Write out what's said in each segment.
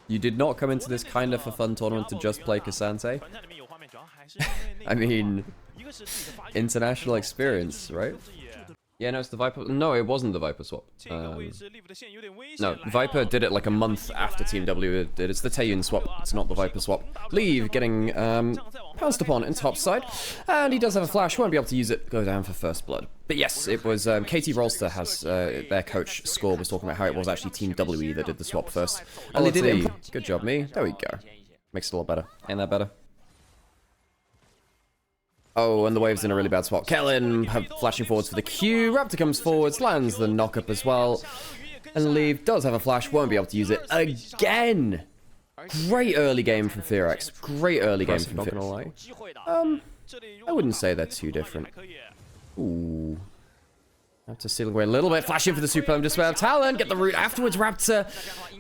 You did not come into this kind of a fun tournament to just play Cassante. I mean, international experience, right? Yeah, no, it's the Viper. No, it wasn't the Viper swap. No, Viper did it like a month after Team W did. It's the Taeyun swap. It's not the Viper swap. Leave getting pounced upon in top side. And he does have a flash. Won't be able to use it. Go down for first blood. But yes, it was KT Rolster has their coach Score was talking about how it was actually Team WE that did the swap first. And they did it. Good job, me. There we go. Makes it a lot better. Ain't that better? Oh, and the wave's in a really bad spot. Kellen flashing forwards for the Q. Raptor comes forwards, lands the knock-up as well. And Leave does have a flash, won't be able to use it again. Great early game from Fearex. Great early game from Fearex. I wouldn't say they're too different. Ooh. Raptor stealing away a little bit. Flashing for the Supreme Display of Talent. Get the root afterwards. Raptor,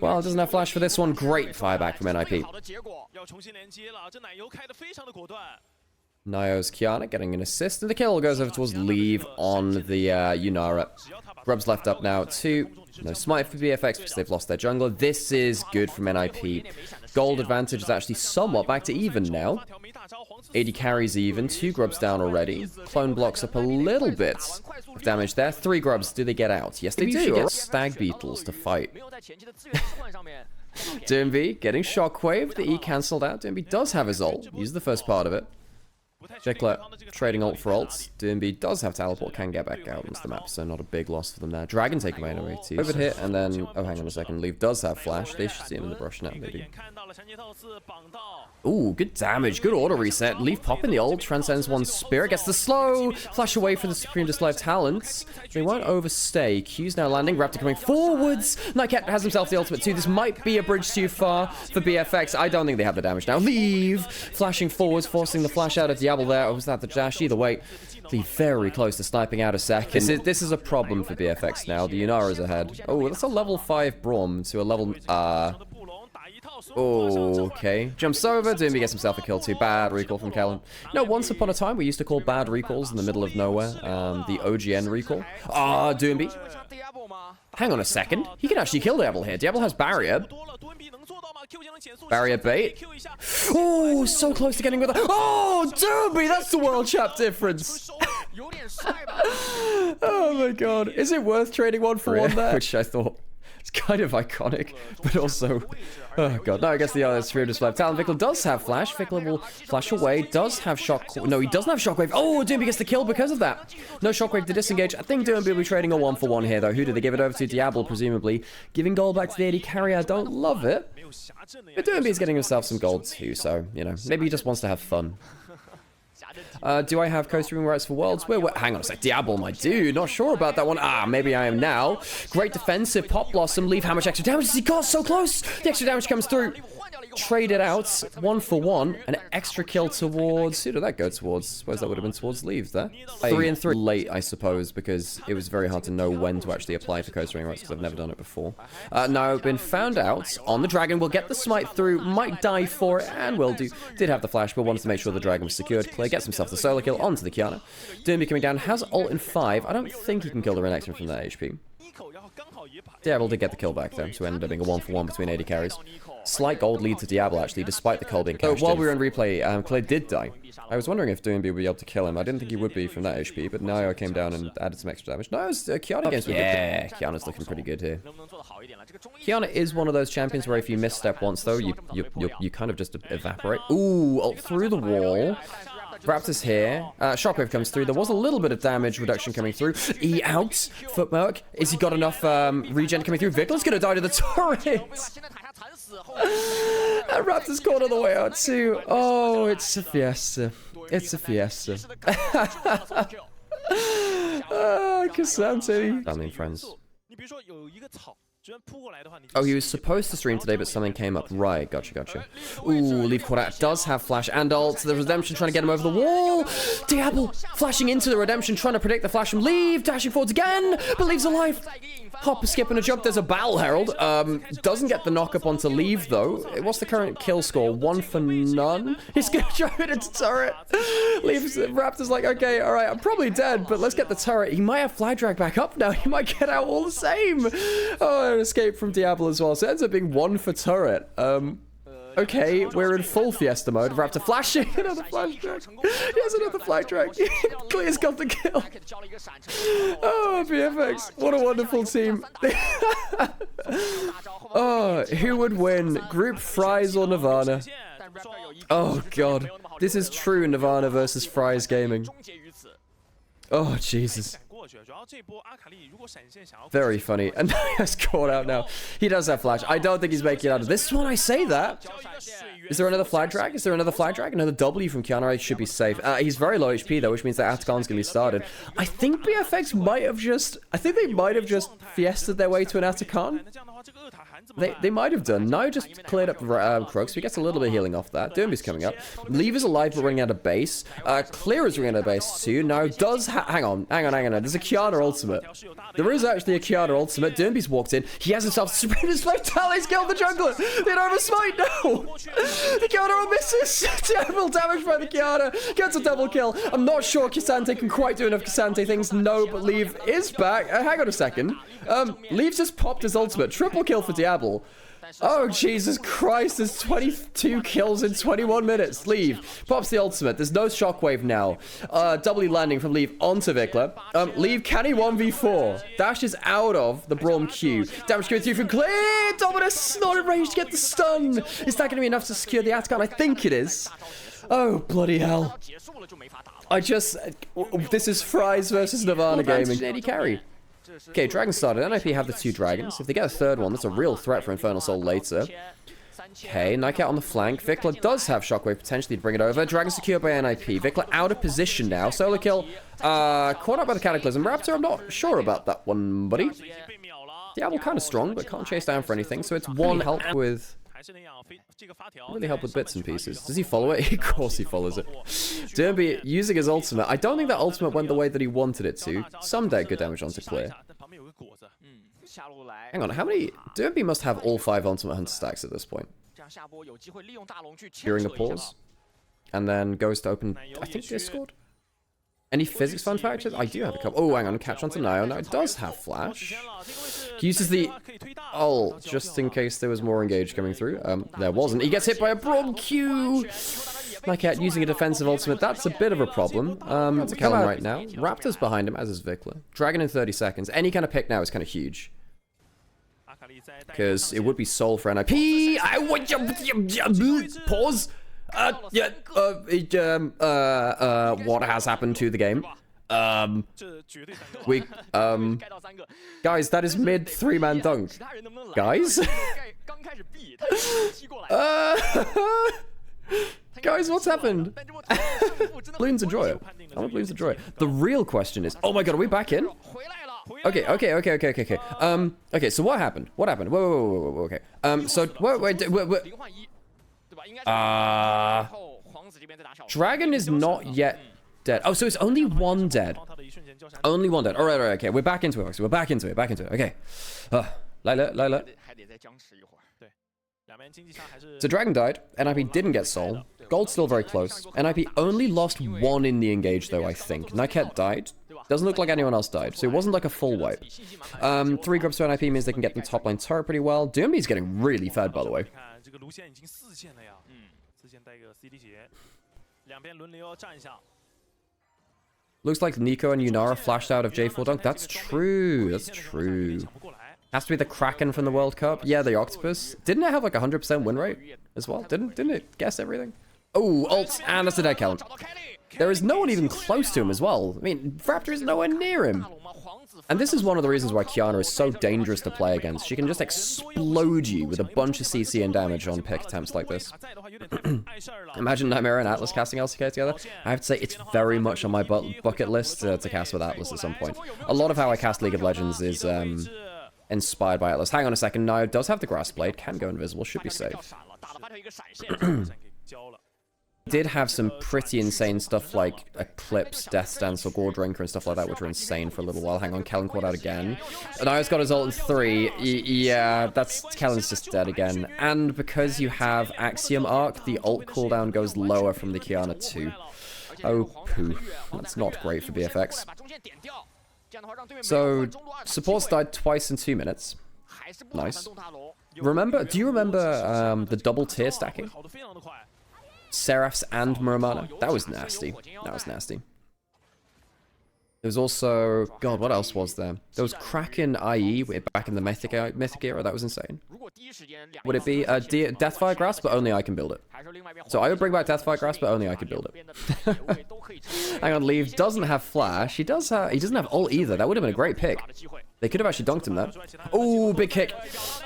well, doesn't have flash for this one. Great fireback from NIP. Nio's Kiana getting an assist, and the kill goes over towards Leave on the Yunara. Grub's left up now too. No smite for BFX because they've lost their jungler. This is good from NIP. Gold advantage is actually somewhat back to even now. 80 carries even. 2 grubs down already. Clone blocks up a little bit of damage there. 3 grubs. Do they get out? Yes, they do. Stag Beetles to fight. G getting Shockwave. The E cancelled out. G does have his ult. Use the first part of it. Jekyll trading ult for ults. DMB does have teleport, can get back out onto the map, so not a big loss for them there. Dragon taking away anyway too. Over hit, and then, oh hang on a second, Leave does have flash. They should see him in the brush now, they do. Ooh, good damage, good auto reset. Leave popping the ult, transcends one spirit, gets the slow, flash away for the Supreme Display of Talents. They won't overstay. Q's now landing, Raptor coming forwards. Nightcat has himself the ultimate too. This might be a bridge too far for BFX. I don't think they have the damage now. Leave, flashing forwards, forcing the flash out of Diablo there, or was that the dash? Either way, Leave very close to sniping out a second. This is a problem for BFX now. The Yunara's ahead. Oh, that's a level 5 Braum to a level... Oh, okay. Jumps over, Doomby gets himself a kill too. Bad recall from Kellen. No, once upon a time we used to call bad recalls in the middle of nowhere the OGN recall. Ah, Doomby. Hang on a second. He can actually kill Diablo here. Diablo has barrier. Barrier bait. Oh, so close to getting with that. Oh, Doomby, that's the world chap difference. Oh my god. Is it worth trading 1-for-1 there? Which I thought... It's kind of iconic, but also... Oh god, no, I guess the other Sphere Display. Talon Vickler does have flash. Vickler will flash away, does have shock... No, he doesn't have Shockwave. Oh, Doomby gets the kill because of that. No Shockwave to disengage. I think Doomby will be trading a 1-for-1 here, though. Who did they give it over to? Diablo, presumably. Giving gold back to the 80 carry. I don't love it. But Doomby's getting himself some gold too, so, you know, maybe he just wants to have fun. Do I have co-streaming rights for Worlds? Hang on a sec. Diablo, my dude. Not sure about that one. Ah, maybe I am now. Great defensive. Pop Blossom. Leave. How much extra damage has he got? So close. The extra damage comes through. Trade it out. 1-for-1. An extra kill towards... Who did that go towards? I suppose that would have been towards Leave there. 3-3. Late, I suppose, because it was very hard to know when to actually apply for co-streaming rights because I've never done it before. Now, I've been found out on the dragon. We'll get the smite through. Might die for it, and will do. Did have the flash, but wanted to make sure the dragon was secured. Clear gets himself the solo kill onto the Kiana. Doomby coming down. Has ult in 5. I don't think he can kill the Renekton from that HP. Diablo did get the kill back, though, so it ended up being a 1-for-1 between 80 carries. Slight gold lead to Diablo, actually, despite the call being cashed while we were in replay, Clay did die. I was wondering if Doomby would be able to kill him. I didn't think he would be from that HP, but Nio came down and added some extra damage. No, it's Kiana games. Yeah, Kiana's looking pretty good here. Kiana is one of those champions where if you misstep once, though, you kind of just evaporate. Ooh, ult through the wall. Raptor's here. Shockwave comes through. There was a little bit of damage reduction coming through. E out. Footmark. Is he got enough regen coming through? Vickler's gonna die to the turret. And Raptor's caught on the way out too. Oh, it's a fiesta. It's a fiesta. Cassante. Family and friends. Oh, he was supposed to stream today, but something came up. Right, gotcha. Ooh, Leave caught out. Does have flash and ult. The Redemption trying to get him over the wall. Diablo flashing into the Redemption, trying to predict the flash from Leave. Dashing forwards again, but Leave's alive. Hop, a skip, and a jump. There's a Battle Herald. Doesn't get the knock up onto Leave, though. What's the current kill score? 1 for none. He's gonna drive it into turret. Leave's Raptor's like, okay, all right, I'm probably dead, but let's get the turret. He might have flag drag back up now. He might get out all the same. Oh, an escape from Diablo as well. So it ends up being 1 for turret. Okay, we're in full Fiesta mode. Raptor flashing. Another flash drag. He has another flag drag. Clear's got the kill. Oh, VFX. What a wonderful team. Oh, who would win? Group Fries or Nirvana? Oh, God. This is true Nirvana versus Fries gaming. Oh, Jesus. Very funny. And he has caught out now. He does have flash. I don't think he's making it out of this one. I say that. Is there another flag drag? Is there another flag drag? Another W from Kiana should be safe. He's very low HP though, which means that Atacon's gonna be started. I think BFX might have just... I think they might have just fiested their way to an Atacon. They might have done. Now just cleared up Crux. So he gets a little bit of healing off that. Dermby's coming up. Leave is alive but running out of base. Clear is running out of base too. Now does... hang on. There's a Kiana ultimate. There is actually a Kiana ultimate. Dermby's walked in. He has himself Sprinters Fatality's killed the jungler. They don't have a smite. No. The Kiana misses. Terrible damage by the Kiana. Gets a double kill. I'm not sure K'Sante can quite do enough K'Sante things. No, but Leave is back. Hang on a second. Leave's just popped his ultimate. Triple kill for Diablo. Oh, Jesus Christ. There's 22 kills in 21 minutes. Leave. Pops the ultimate. There's no shockwave now. W landing from Leave onto Vikla. Leave, can he 1v4? Dash is out of the Braum Q. Damage going through from Clear. Dominus not in range to get the stun. Is that going to be enough to secure the Atacon? I think it is. Oh, bloody hell. This is Fries versus Nirvana gaming. AD carry. Okay, Dragon started. NIP have the 2 dragons. If they get a 3rd one, that's a real threat for Infernal Soul later. Okay, Nightcat on the flank. Vikla does have Shockwave potentially to bring it over. Dragon secured by NIP. Vikla out of position now. Solo kill. Caught up by the Cataclysm. Raptor, I'm not sure about that one, buddy. Diablo kind of strong, but can't chase down for anything. So it's 1 help with... really help with bits and pieces. Does he follow it? Of course he follows it. Dermby using his ultimate. I don't think that ultimate went the way that he wanted it to. Some dead good damage onto Clear. Hang on, how many... Dermby must have all 5 ultimate hunter stacks at this point. During a pause. And then goes to open, I think, Discord? Any physics fun facts? I do have a couple. Oh, hang on, catch onto Nio. Now it does have flash. He uses the ult just in case there was more engage coming through. There wasn't. He gets hit by a Braum Q. Nightcat using a defensive ultimate. That's a bit of a problem. To kill him right now. Raptor's behind him, as is Vikla. Dragon in 30 seconds. Any kind of pick now is kind of huge. Because it would be soul for NIP. Pause. What has happened to the game? Guys, that is mid 3-man dunk. Guys? Guys, what's happened? Bloons enjoy it. I want Bloons enjoy it. The real question is, oh my god, are we back in? Okay. Okay, so what happened? Whoa, okay. Dragon is not yet dead. Oh, so it's only 1 dead. Only 1 dead. Alright, okay. We're back into it. Back into it. Okay. Lila. So Dragon died. NIP didn't get soul. Gold's still very close. NIP only lost 1 in the engage, though, I think. Nightcat died. Doesn't look like anyone else died, so it wasn't like a full wipe. 3 groups to NIP means they can get the top lane turret pretty well. Dermby's getting really fed, by the way. Looks like Nico and Yunara flashed out of J4 Dunk. That's true. Has to be the Kraken from the World Cup. Yeah, the Octopus. Didn't it have like 100% win rate as well? Didn't it guess everything? Oh, ult, and that's a dead count. There is no one even close to him as well. I mean, Raptor is nowhere near him. And this is one of the reasons why Kiana is so dangerous to play against. She can just explode you with a bunch of CC and damage on pick attempts like this. Imagine Nightmare and Atlas casting LCK together. I have to say, it's very much on my bucket list to cast with Atlas at some point. A lot of how I cast League of Legends is inspired by Atlas. Hang on a second. Nio does have the Grass Blade. Can go invisible. Should be safe. Did have some pretty insane stuff like Eclipse, Death Dance, or Gore Drinker and stuff like that, which were insane for a little while. Hang on, Kellen caught out again. And Nio's got his ult in 3. Yeah, Kellen's just dead again. And because you have Axiom Arc, the ult cooldown goes lower from the Kiana too. Oh, poo. That's not great for BFX. So, supports died twice in 2 minutes. Nice. Do you remember the double tier stacking? Seraphs and Muramana? That was nasty. That was nasty. There was also... God, what else was there? There was Kraken IE back in the Mythic era. That was insane. Would it be Deathfire Grasp, but only I can build it? So I would bring back Deathfire Grasp, but only I could build it. Hang on, Leave doesn't have Flash. He doesn't have ult either. That would have been a great pick. They could have actually dunked him there. Oh, big kick.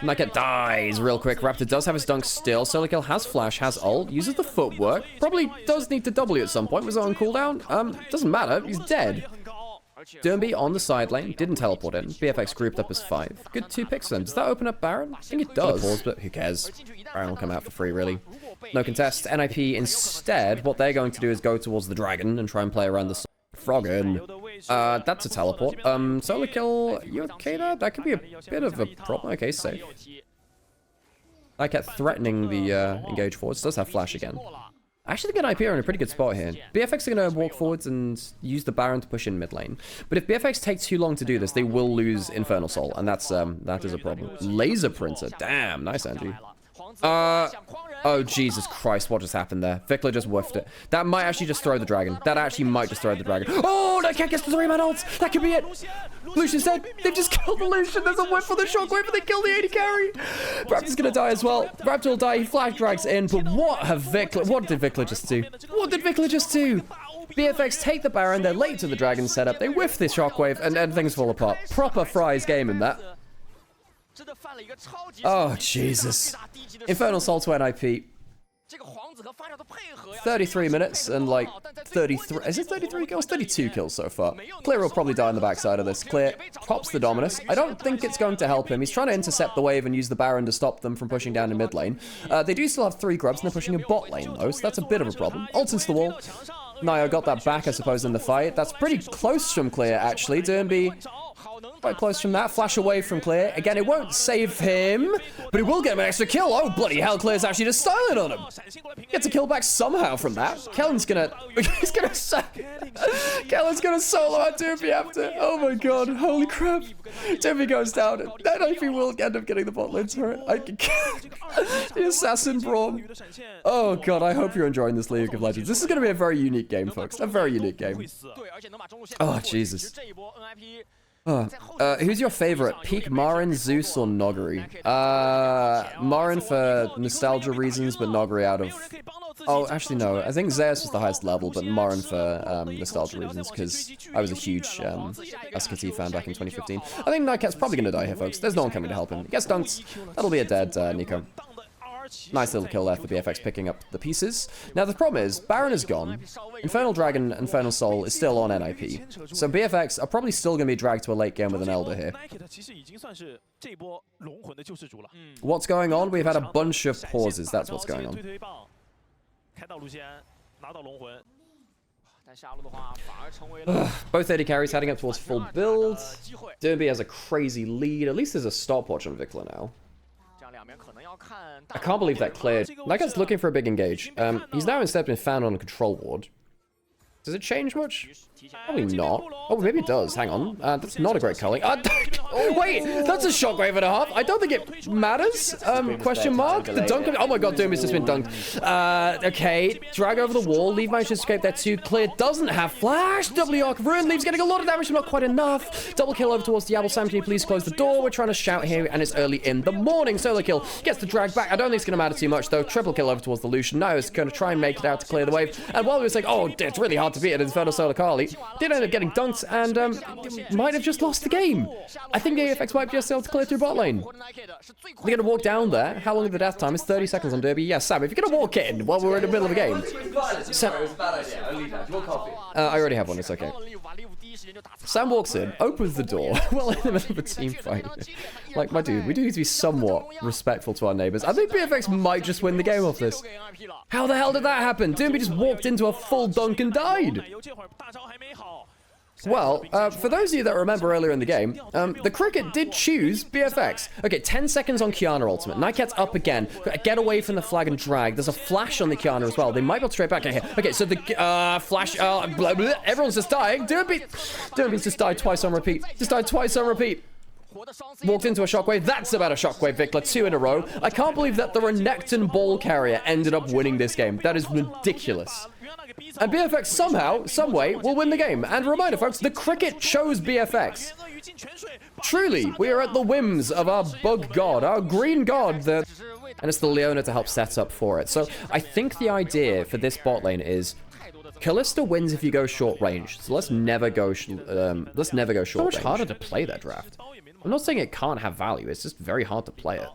Nugget dies real quick. Raptor does have his dunk still. Solo Kill has Flash, has ult, uses the footwork. Probably does need to W at some point. Was it on cooldown? Doesn't matter. He's dead. Derby on the side lane, didn't teleport in. BFX grouped up as 5. Good 2 picks then. Does that open up Baron? I think it does. Pause, but who cares? Baron will come out for free, really. No contest. NIP instead, what they're going to do is go towards the dragon and try and play around the Froggen. That's a teleport. Solo Kill, you okay there? That could be a bit of a problem. Okay, safe. I kept threatening the engage forwards. Does have Flash again. I actually think NIP are in a pretty good spot here. BFX are going to walk forwards and use the Baron to push in mid lane. But if BFX takes too long to do this, they will lose Infernal Soul, and that is a problem. Laser Printer, damn, nice Angie. Oh Jesus Christ, what just happened there? Vikla just whiffed it. That might actually just throw the dragon. That actually might just throw the dragon. Oh, that can't get the 3-man ult. That could be it. Lucian's dead. They've just killed the Lucian. There's a whiff for the shockwave, but they kill the AD carry. Raptor's gonna die as well. Raptor will die. He flash drags in, but what did Vikla just do? What did Vikla just do? BFX take the Baron. They're late to the dragon setup. They whiff this shockwave, and things fall apart. Proper Fry's game in that. Oh, Jesus. Infernal Soul to NIP. 33 minutes and like 33... Is it 33 kills? 32 kills so far. Clear will probably die on the backside of this. Clear pops the Dominus. I don't think it's going to help him. He's trying to intercept the wave and use the Baron to stop them from pushing down in mid lane. They do still have 3 grubs and they're pushing in bot lane though, so that's a bit of a problem. Ult into the wall. Nio got that back, I suppose, in the fight. That's pretty close from Clear, actually. Derby quite close from that. Flash away from Clear. Again, it won't save him, but it will get him an extra kill. Oh, bloody hell, Clear's actually just styling on him. Gets a kill back somehow from that. Kellen's gonna... Kellen's gonna solo out Derby after. Oh my god, holy crap. Derby goes down. That IP will end up getting the bot lane turret. The Assassin Braum. Oh god, I hope you're enjoying this League of Legends. This is gonna be a very unique game, folks. A very unique game. Oh, Jesus. Who's your favorite? Peak Marin, Zeus, or Noggery? Marin for nostalgia reasons, but Noggery out of... Oh, actually no. I think Zeus was the highest level, but Marin for nostalgia reasons, because I was a huge SKT fan back in 2015. I think Nightcat's probably going to die here, folks. There's no one coming to help him. He gets dunked. That'll be a dead Nico. Nice little kill there for BFX picking up the pieces. Now the problem is, Baron is gone. Infernal Dragon, Infernal Soul is still on NIP. So BFX are probably still going to be dragged to a late game with an Elder here. What's going on? We've had a bunch of pauses. That's what's going on. Both AD carries heading up towards full build. Derby has a crazy lead. At least there's a stopwatch on Vikla now. I can't believe that cleared. That guy's looking for a big engage. He's now instead been found on a control ward. Does it change much? Probably not. Oh, maybe it does. Hang on. That's not a great culling. Oh, wait! That's a shockwave and a half. I don't think it matters. Question mark? The dunk... Oh my god, Doom has just been dunked. Okay. Drag over the wall. Leave managed to escape there too. Clear doesn't have flash. W arc ruin. Leaves getting a lot of damage, but not quite enough. Double kill over towards Diablo. Sam, can you please close the door? We're trying to shout here, and it's early in the morning. Solo kill. Gets the drag back. I don't think it's going to matter too much, though. Triple kill over towards the Lucian. Now it's going to try and make it out to clear the wave. And while we were saying, oh, it's really hard to beat it, Infernal Solar Carly did end up getting dunked and might have just lost the game. I think the AFX might just be able to clear through bot lane. They're going to walk down there. How long is the death time? It's 30 seconds on Derby. Yes, Sam, if you're going to walk in while we're in the middle of a game. Sam, I already have one. It's okay. Sam walks in, opens the door, well in the middle of a team fight. Like, my dude, we do need to be somewhat respectful to our neighbors. I think BFX might just win the game off this. How the hell did that happen? Derby just walked into a full dunk and died. Well, for those of you that remember earlier in the game, the Cricket did choose BFX. Okay, 10 seconds on Kiana ultimate. Nightcat's up again. Get away from the flag and drag. There's a flash on the Kiana as well. They might be able to straight back here. Okay, so the flash, blah, blah, everyone's just dying. Derby's just died twice on repeat. Just died twice on repeat. Walked into a shockwave. That's about a shockwave, Vikla. 2 in a row. I can't believe that the Renekton ball carrier ended up winning this game. That is ridiculous. And BFX somehow, someway, will win the game. And a reminder, folks, the cricket chose BFX. Truly, we are at the whims of our bug god, our green god, and it's the Leona to help set up for it. So I think the idea for this bot lane is Kalista wins if you go short range. So let's never go short range. So much harder to play that draft. I'm not saying it can't have value. It's just very hard to play it.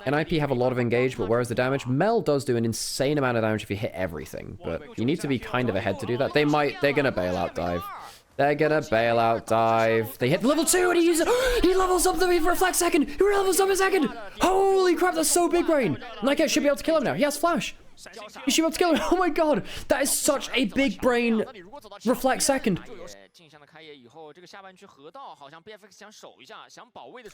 NIP have a lot of engage, but whereas the damage, Mel does do an insane amount of damage if you hit everything. But you need to be kind of ahead to do that. They're gonna bail out dive. They're gonna bail out dive. They hit level 2 and he uses it. He levels up the reflex second. He levels up a second. Holy crap, that's so big brain. Nike should be able to kill him now. He has flash. He should be able to kill him. Oh my god. That is such a big brain reflex second.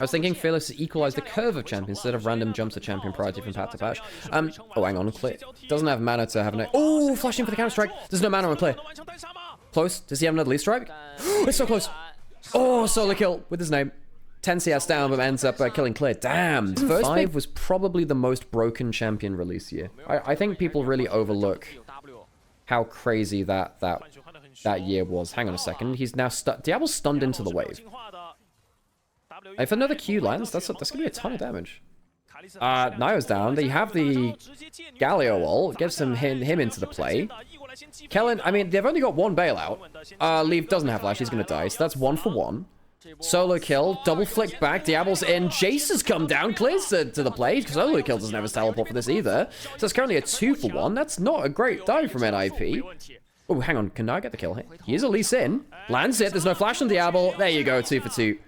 I was thinking Fearless equalized the curve of champions instead of random jumps of champion priority from patch to patch. Oh, hang on, Clear. Doesn't have mana to have an... Oh, flashing for the counter strike. There's no mana on Clear. Close. Does he have another lead strike? It's so close. Oh, solo kill with his name. 10 CS down, but ends up killing Clear. Damn. First 5 was probably the most broken champion release year. I think people really overlook how crazy that year was. Hang on a second. He's now stunned. Diablo's stunned into the wave. If another Q lands, that's going to be a ton of damage. Nio's down. They have the Galio ult. Gets him into the play. Kellen, I mean, they've only got one bailout. Leaf doesn't have flash. He's going to die. So that's 1 for 1. Solo kill. Double flick back. Diablo's in. Jace has come down. Clears to the play. Solo kill doesn't have his teleport for this either. So it's currently a 2 for 1. That's not a great dive from NIP. Oh, hang on. Can I get the kill here? He is at least in. Lands it. There's no flash on Diablo. There you go. 2 for 2.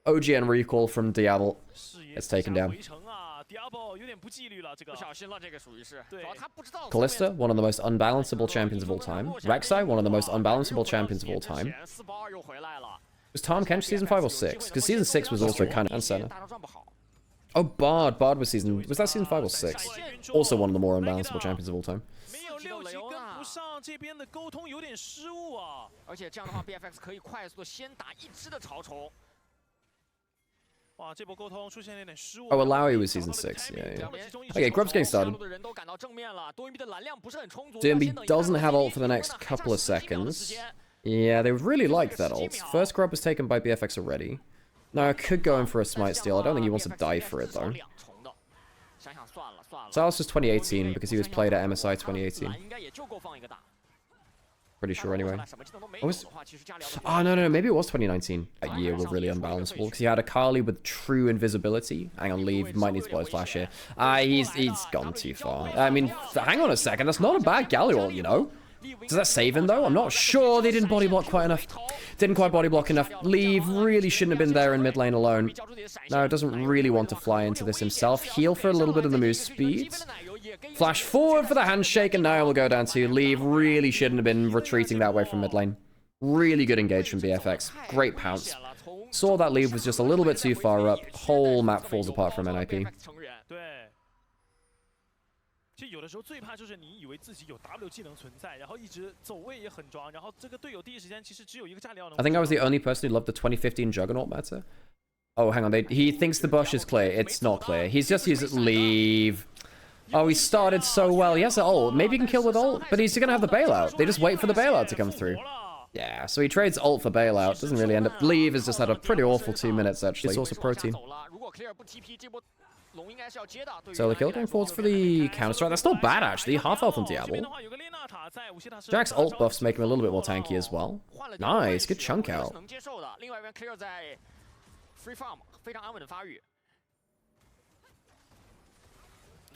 OGN recall from Diablo. It's taken down. Kalista, one of the most unbalanceable champions of all time. Rek'Sai, one of the most unbalanceable champions of all time. Was Tahm Kench season 5 or 6? Because season 6 was also kind of... And Senna. Oh, Bard. Bard was season... Was that season 5 or 6? Also one of the more unbalanceable champions of all time. Oh, Alawi was season 6. Yeah. Okay, Grub's getting started. DMB doesn't have ult for the next couple of seconds. Yeah, they really like that ult. First Grub was taken by BFX already. Now, I could go in for a smite steal. I don't think he wants to die for it, though. Silas was 2018 because he was played at MSI 2018. Pretty sure, anyway. Oh, no, maybe it was 2019. That year was really unbalanceable because he had Akali with true invisibility. Hang on, leave. Might need to blow his flash here. He's gone too far. I mean, hang on a second. That's not a bad Galio, you know? Does that save him, though? I'm not sure. They didn't body block quite enough. Didn't quite body block enough. Leave really shouldn't have been there in mid lane alone. No, doesn't really want to fly into this himself. Heal for a little bit of the move speed. Flash forward for the handshake, and now we'll go down to Leave. Really shouldn't have been retreating that way from mid lane. Really good engage from BFX. Great pounce. Saw that Leave was just a little bit too far up. Whole map falls apart from NIP. I think I was the only person who loved the 2015 Juggernaut meta. Oh, hang on. He thinks the bush is clear. It's not clear. He's just used Leave. Oh, he started so well. He has an ult. Maybe he can kill with ult, but he's going to have the bailout. They just wait for the bailout to come through. Yeah, so he trades ult for bailout. Doesn't really end up... Leave has just had a pretty awful 2 minutes, actually. It's also protein. Solo kill going forwards for the counter-strike. That's not bad, actually. Half health on Diablo. Jack's ult buffs make him a little bit more tanky as well. Nice, good chunk out.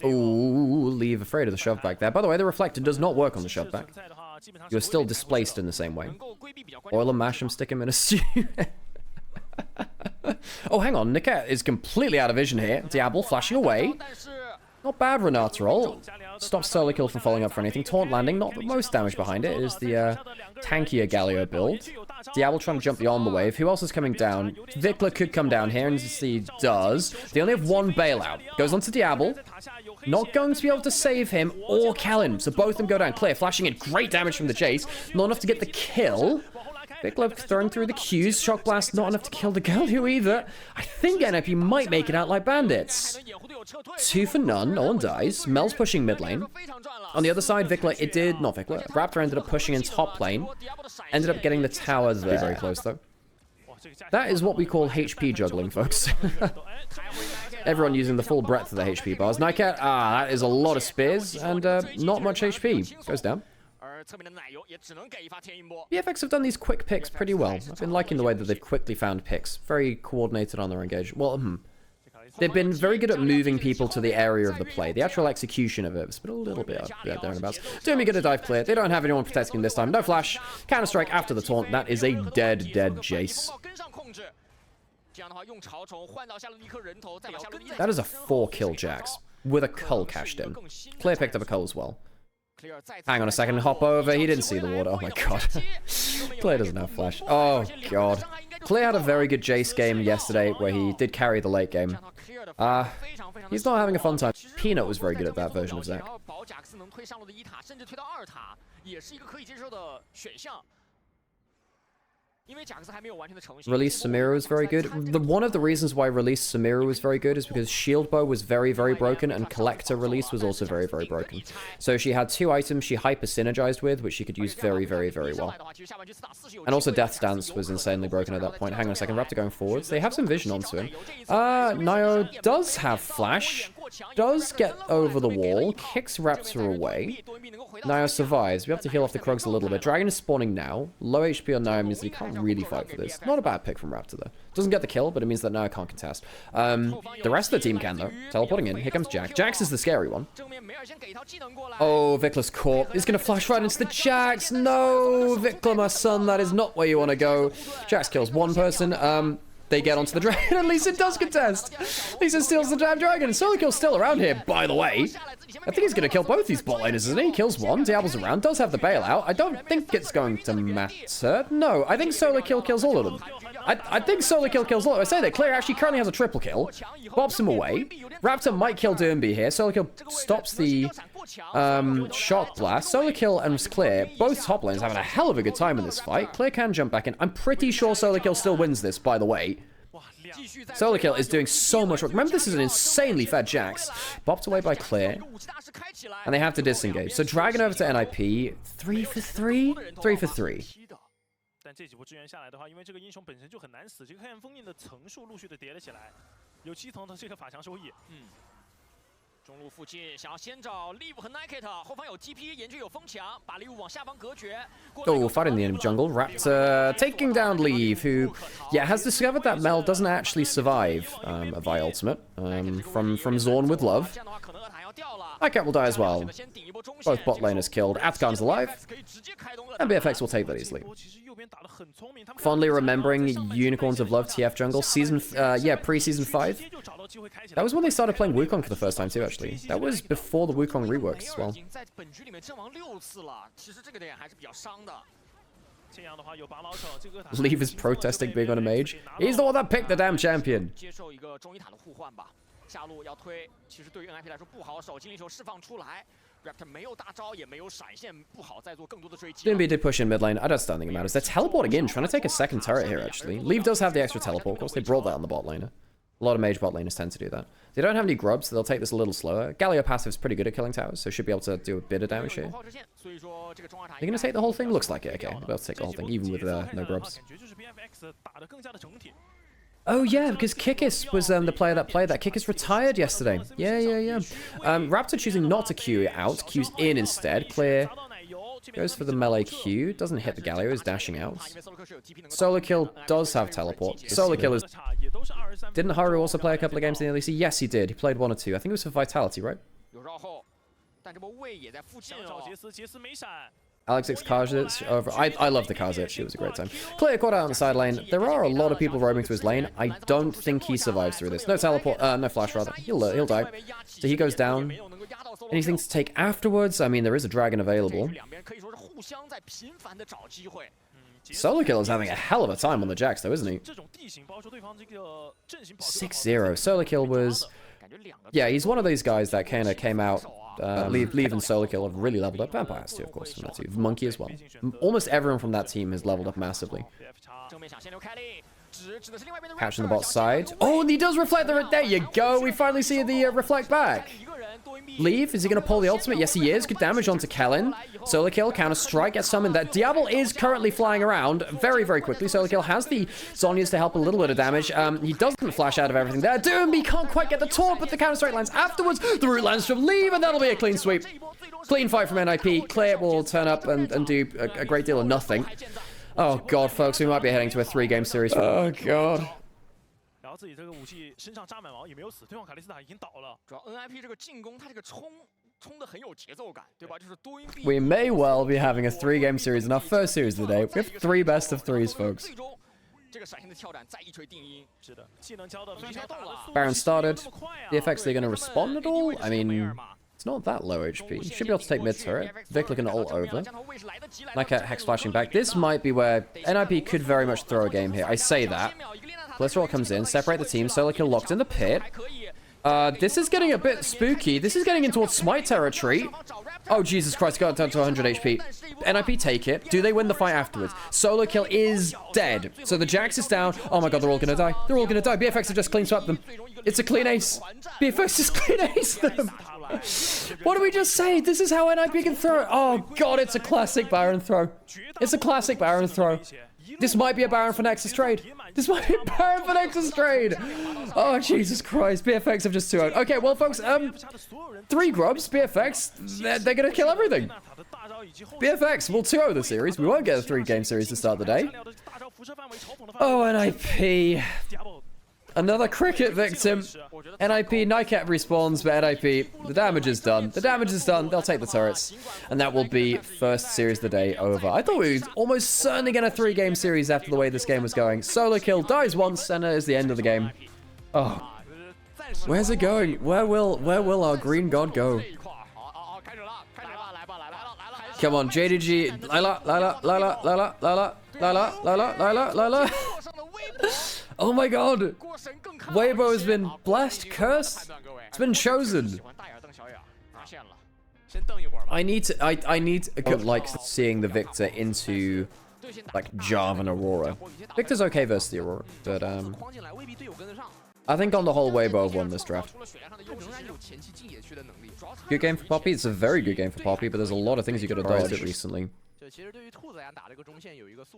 Ooh, Leave afraid of the shove back there. By the way, the reflector does not work on the shove back. You're still displaced in the same way. Oil and mash him, stick him in a stew. Oh, hang on. Niket is completely out of vision here. Diablo flashing away. Not bad, Renata ult. Stops solo kill from falling up for anything. Taunt landing, not the most damage behind it. It is the tankier Galio build. Diablo trying to jump beyond the wave. Who else is coming down? Vikla could come down here, and he does. They only have one bailout. Goes on to Diablo. Not going to be able to save him or Kellen. So both of them go down. Clear flashing in. Great damage from the Jace. Not enough to get the kill. Big Love throwing through the Qs. Shock Blast not enough to kill the Galio either. I think NIP might make it out like bandits. 2 for none. No one dies. Mel's pushing mid lane. On the other side, Raptor ended up pushing in top lane. Ended up getting the tower there. Very close though. That is what we call HP juggling, folks. Everyone using the full breadth of the HP bars. Nightcat, that is a lot of spears and not much HP. Goes down. VFX have done these quick picks pretty well. I've been liking the way that they've quickly found picks. Very coordinated on their engagement. Well, they've been very good at moving people to the area of the play. The actual execution of it has been a little bit there and abouts. Doing good at dive clear. They don't have anyone protecting him this time. No flash. Counter-strike after the taunt. That is a dead Jace. That is a 4-kill Jax with a cull cashed in. Clear picked up a cull as well. Hang on a second, hop over. He didn't see the water. Oh my god. Clear doesn't have flash. Oh god. Clear had a very good Jace game yesterday where he did carry the late game. He's not having a fun time. Peanut was very good at that version of Zac. Release Samira was very good. One of the reasons why Release Samira was very good is because Shield Bow was very, very broken, and Collector Release was also very, very broken. So she had 2 items she hyper-synergized with, which she could use very, very, very well. And also Death's Dance was insanely broken at that point. Hang on a second, Raptor going forwards. They have some vision onto him. Nio does have flash, does get over the wall, kicks Raptor away. Nio survives. We have to heal off the Krugs a little bit. Dragon is spawning now. Low HP on Nio means that he can't really fight for this. Not a bad pick from Raptor, though. Doesn't get the kill, but it means that Nio can't contest. The rest of the team can, though. Teleporting in. Here comes Jax. Jax is the scary one. Oh, Vicla's caught. He's going to flash right into the Jax. No, Vicla, my son. That is not where you want to go. Jax kills one person. They get onto the dragon. At least it does contest. Lisa steals the damn dragon. Solo Kill's still around here, by the way. I think he's going to kill both these bot laners, isn't he? Kills one. Diablo's around. Does have the bailout. I don't think it's going to matter. No, I think Solo Kill kills all of them. I think Solo Kill kills all of them. I say that Clear actually currently has a triple kill. Bops him away. Raptor might kill Doomby here. Solo Kill stops the Shock Blast. Solo Kill and Clear, both top lanes, having a hell of a good time in this fight. Clear can jump back in. I'm pretty sure Solo Kill still wins this, by the way. Solo Kill is doing so much work. Remember, this is an insanely fed Jax. Bopped away by Clear. And they have to disengage. So Dragon over to NIP. 3 for 3? 3 for 3. 但这几波支援下来的话，因为这个英雄本身就很难死，这个黑暗封印的层数陆续的叠了起来，有7层的这个法强收益。中路附近想要先找 Live 和 Nightcat， 后方有 TP， 眼睛有风墙，把 Live 往下方隔绝。Oh, fighting the enemy jungle. Raptor taking down Live, who, has discovered that Mel doesn't actually survive a Vi ultimate from Zorn with Love. Nightcat will die as well. Both bot laners killed. Atkan's alive. And BFX will take that easily. Fondly remembering Unicorns of Love TF jungle. Pre-season 5. That was when they started playing Wukong for the first time too, actually. That was before the Wukong reworks as well. Leave is protesting being on a mage. He's the one that picked the damn champion. Doomby did push in mid lane. I don't think it matters. They're teleporting in, trying to take a second turret here, actually. Leave does have the extra teleport. Of course, they brought that on the bot laner. A lot of mage bot laners tend to do that. They don't have any grubs, so they'll take this a little slower. Galio passive is pretty good at killing towers, so should be able to do a bit of damage here. They're going to take the whole thing? Looks like it. Okay, they'll be able to take the whole thing, even with no grubs. Oh yeah, because Kikis was the player that played that. Kikis retired yesterday. Yeah. Raptor choosing not to Q out, Q's in instead. Clear goes for the melee Q, doesn't hit the Galio, is dashing out. Solo Kill does have teleport. Solo Kill is... Didn't Haru also play a couple of games in the LEC? Yes, he did. He played 1 or 2. I think it was for Vitality, right? Alexix Kazich over. I love the Kazich. It was a great time. Clear caught out on the side lane. There are a lot of people roaming to his lane. I don't think he survives through this. No teleport. No flash, rather. He'll die. So he goes down. Anything to take afterwards? I mean, there is a dragon available. Solo Kill is having a hell of a time on the Jax, though, isn't he? 6-0. Solo Kill was Yeah, he's one of these guys that kind of came out. Leave and Solo Kill have really leveled up. Vampire has too, of course, from that team. Monkey as well. Almost everyone from that team has leveled up massively. Catching the bot side. Oh, and he does reflect the... There you go. We finally see the reflect back. Leave. Is he going to pull the ultimate? Yes, he is. Good damage onto Kellen. Solo Kill. Counter strike. Gets summoned. That Diablo is currently flying around very, very quickly. Solo Kill has the Zhonya's to help a little bit of damage. He doesn't flash out of everything there. Doom, he can't quite get the taunt, but the counter strike lands afterwards. The root lands from Leave, and that'll be a clean sweep. Clean fight from NIP. Clear will turn up and do a great deal of nothing. Oh, God, folks. We might be heading to a 3-game series. Oh, God. We may well be having a 3-game series in our first series of the day. We have 3 best of 3s, folks. Baron started. The effects, they're going to respond at all? I mean, it's not that low HP. Should be able to take mid turret. Vic looking to ult over. Nightcat Hex flashing back. This might be where NIP could very much throw a game here. I say that. Glycerol comes in, separate the team. Solo Kill locked in the pit. This is getting a bit spooky. This is getting into Smite territory. Oh, Jesus Christ, got down to 100 HP. NIP take it. Do they win the fight afterwards? Solo Kill is dead. So the Jax is down. Oh my God, they're all gonna die. They're all gonna die. BFX have just clean swept them. It's a clean ace. BFX just clean ace them. What did we just say? This is how NIP can throw it. Oh God, it's a classic Baron throw. It's a classic Baron throw. This might be a Baron for Nexus trade. This might be a Baron for Nexus trade. Oh, Jesus Christ. BFX have just 2-0'd. Okay, well, folks, 3 grubs, BFX, they're going to kill everything. BFX will 2-0 the series. We won't get a 3-game series to start the day. Oh, NIP. Another cricket victim. NIP, Nightcat respawns, but NIP, the damage is done. The damage is done. They'll take the turrets. And that will be first series of the day over. I thought we were almost certainly get a 3-game series after the way this game was going. Solo Kill dies once, and it is the end of the game. Oh. Where's it going? Where will our green god go? Come on, Gen.G. Lila. Oh my God. Weibo has been blessed, cursed. It's been chosen. I need to like seeing the Victor into like Jarvan Aurora. Victor's okay versus the Aurora, but I think on the whole Weibo won this draft. Good game for Poppy. It's a very good game for Poppy, but there's a lot of things you got to dodge it recently.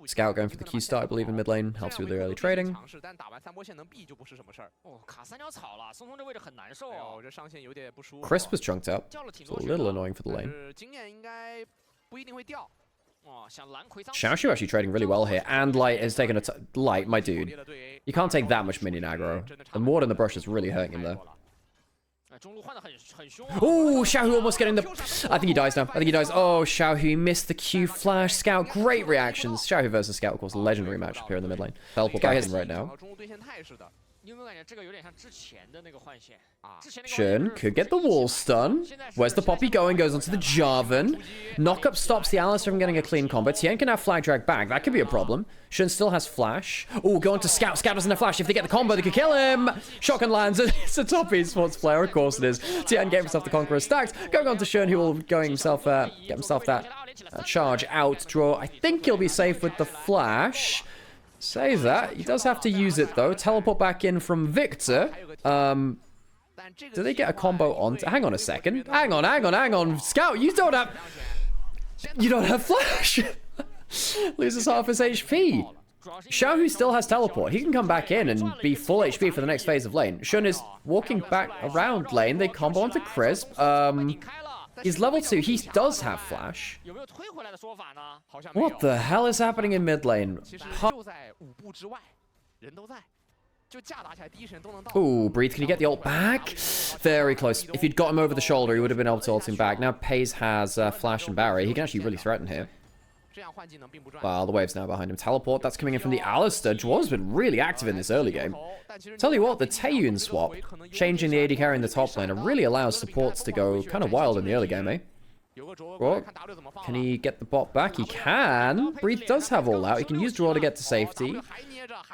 Scout going for the Q start, I believe, in mid lane. Helps you with the early trading. Crisp was chunked up. It's a little annoying for the lane. Xiaoshu actually trading really well here. And Light is taking a... Light, my dude. You can't take that much minion aggro. The ward in the brush is really hurting him there. Oh, Xiaohu almost getting the... I think he dies now. I think he dies. Oh, Xiaohu missed the Q flash. Scout, great reactions. Xiaohu versus Scout, of course, a legendary matchup here in the mid lane. Teleport back in right now. Shen could get the wall stun. Where's the Poppy going? Goes onto the Jarvan. Knockup stops the Alice from getting a clean combo. Tien can have flag drag back. That could be a problem. Shen still has flash. Oh, go on to Scout. Scout doesn't have flash. If they get the combo, they could kill him. Shotgun lands. It's a top eSports player. Of course it is. Tien getting himself the Conqueror stacked. Going on to Shen, who will get himself that charge out draw. I think he'll be safe with the flash. Say that. He does have to use it, though. Teleport back in from Victor. Do they get a combo on? Hang on a second. Hang on. Scout, you don't have flash. Loses half his HP. Xiaohu still has teleport. He can come back in and be full HP for the next phase of lane. Shun is walking back around lane. They combo onto Crisp. He's level 2. He does have flash. What the hell is happening in mid lane? Ooh, Breathe, can you get the ult back? Very close. If you'd got him over the shoulder, he would have been able to ult him back. Now Pays has flash and Barry. He can actually really threaten here. Well, the wave's now behind him. Teleport, that's coming in from the Alistair. Jwar's been really active in this early game. Tell you what, the Taeyun swap, changing the AD carry in the top laner, really allows supports to go kind of wild in the early game, eh? Well, can he get the bot back? He can. Breathe does have all out. He can use draw to get to safety.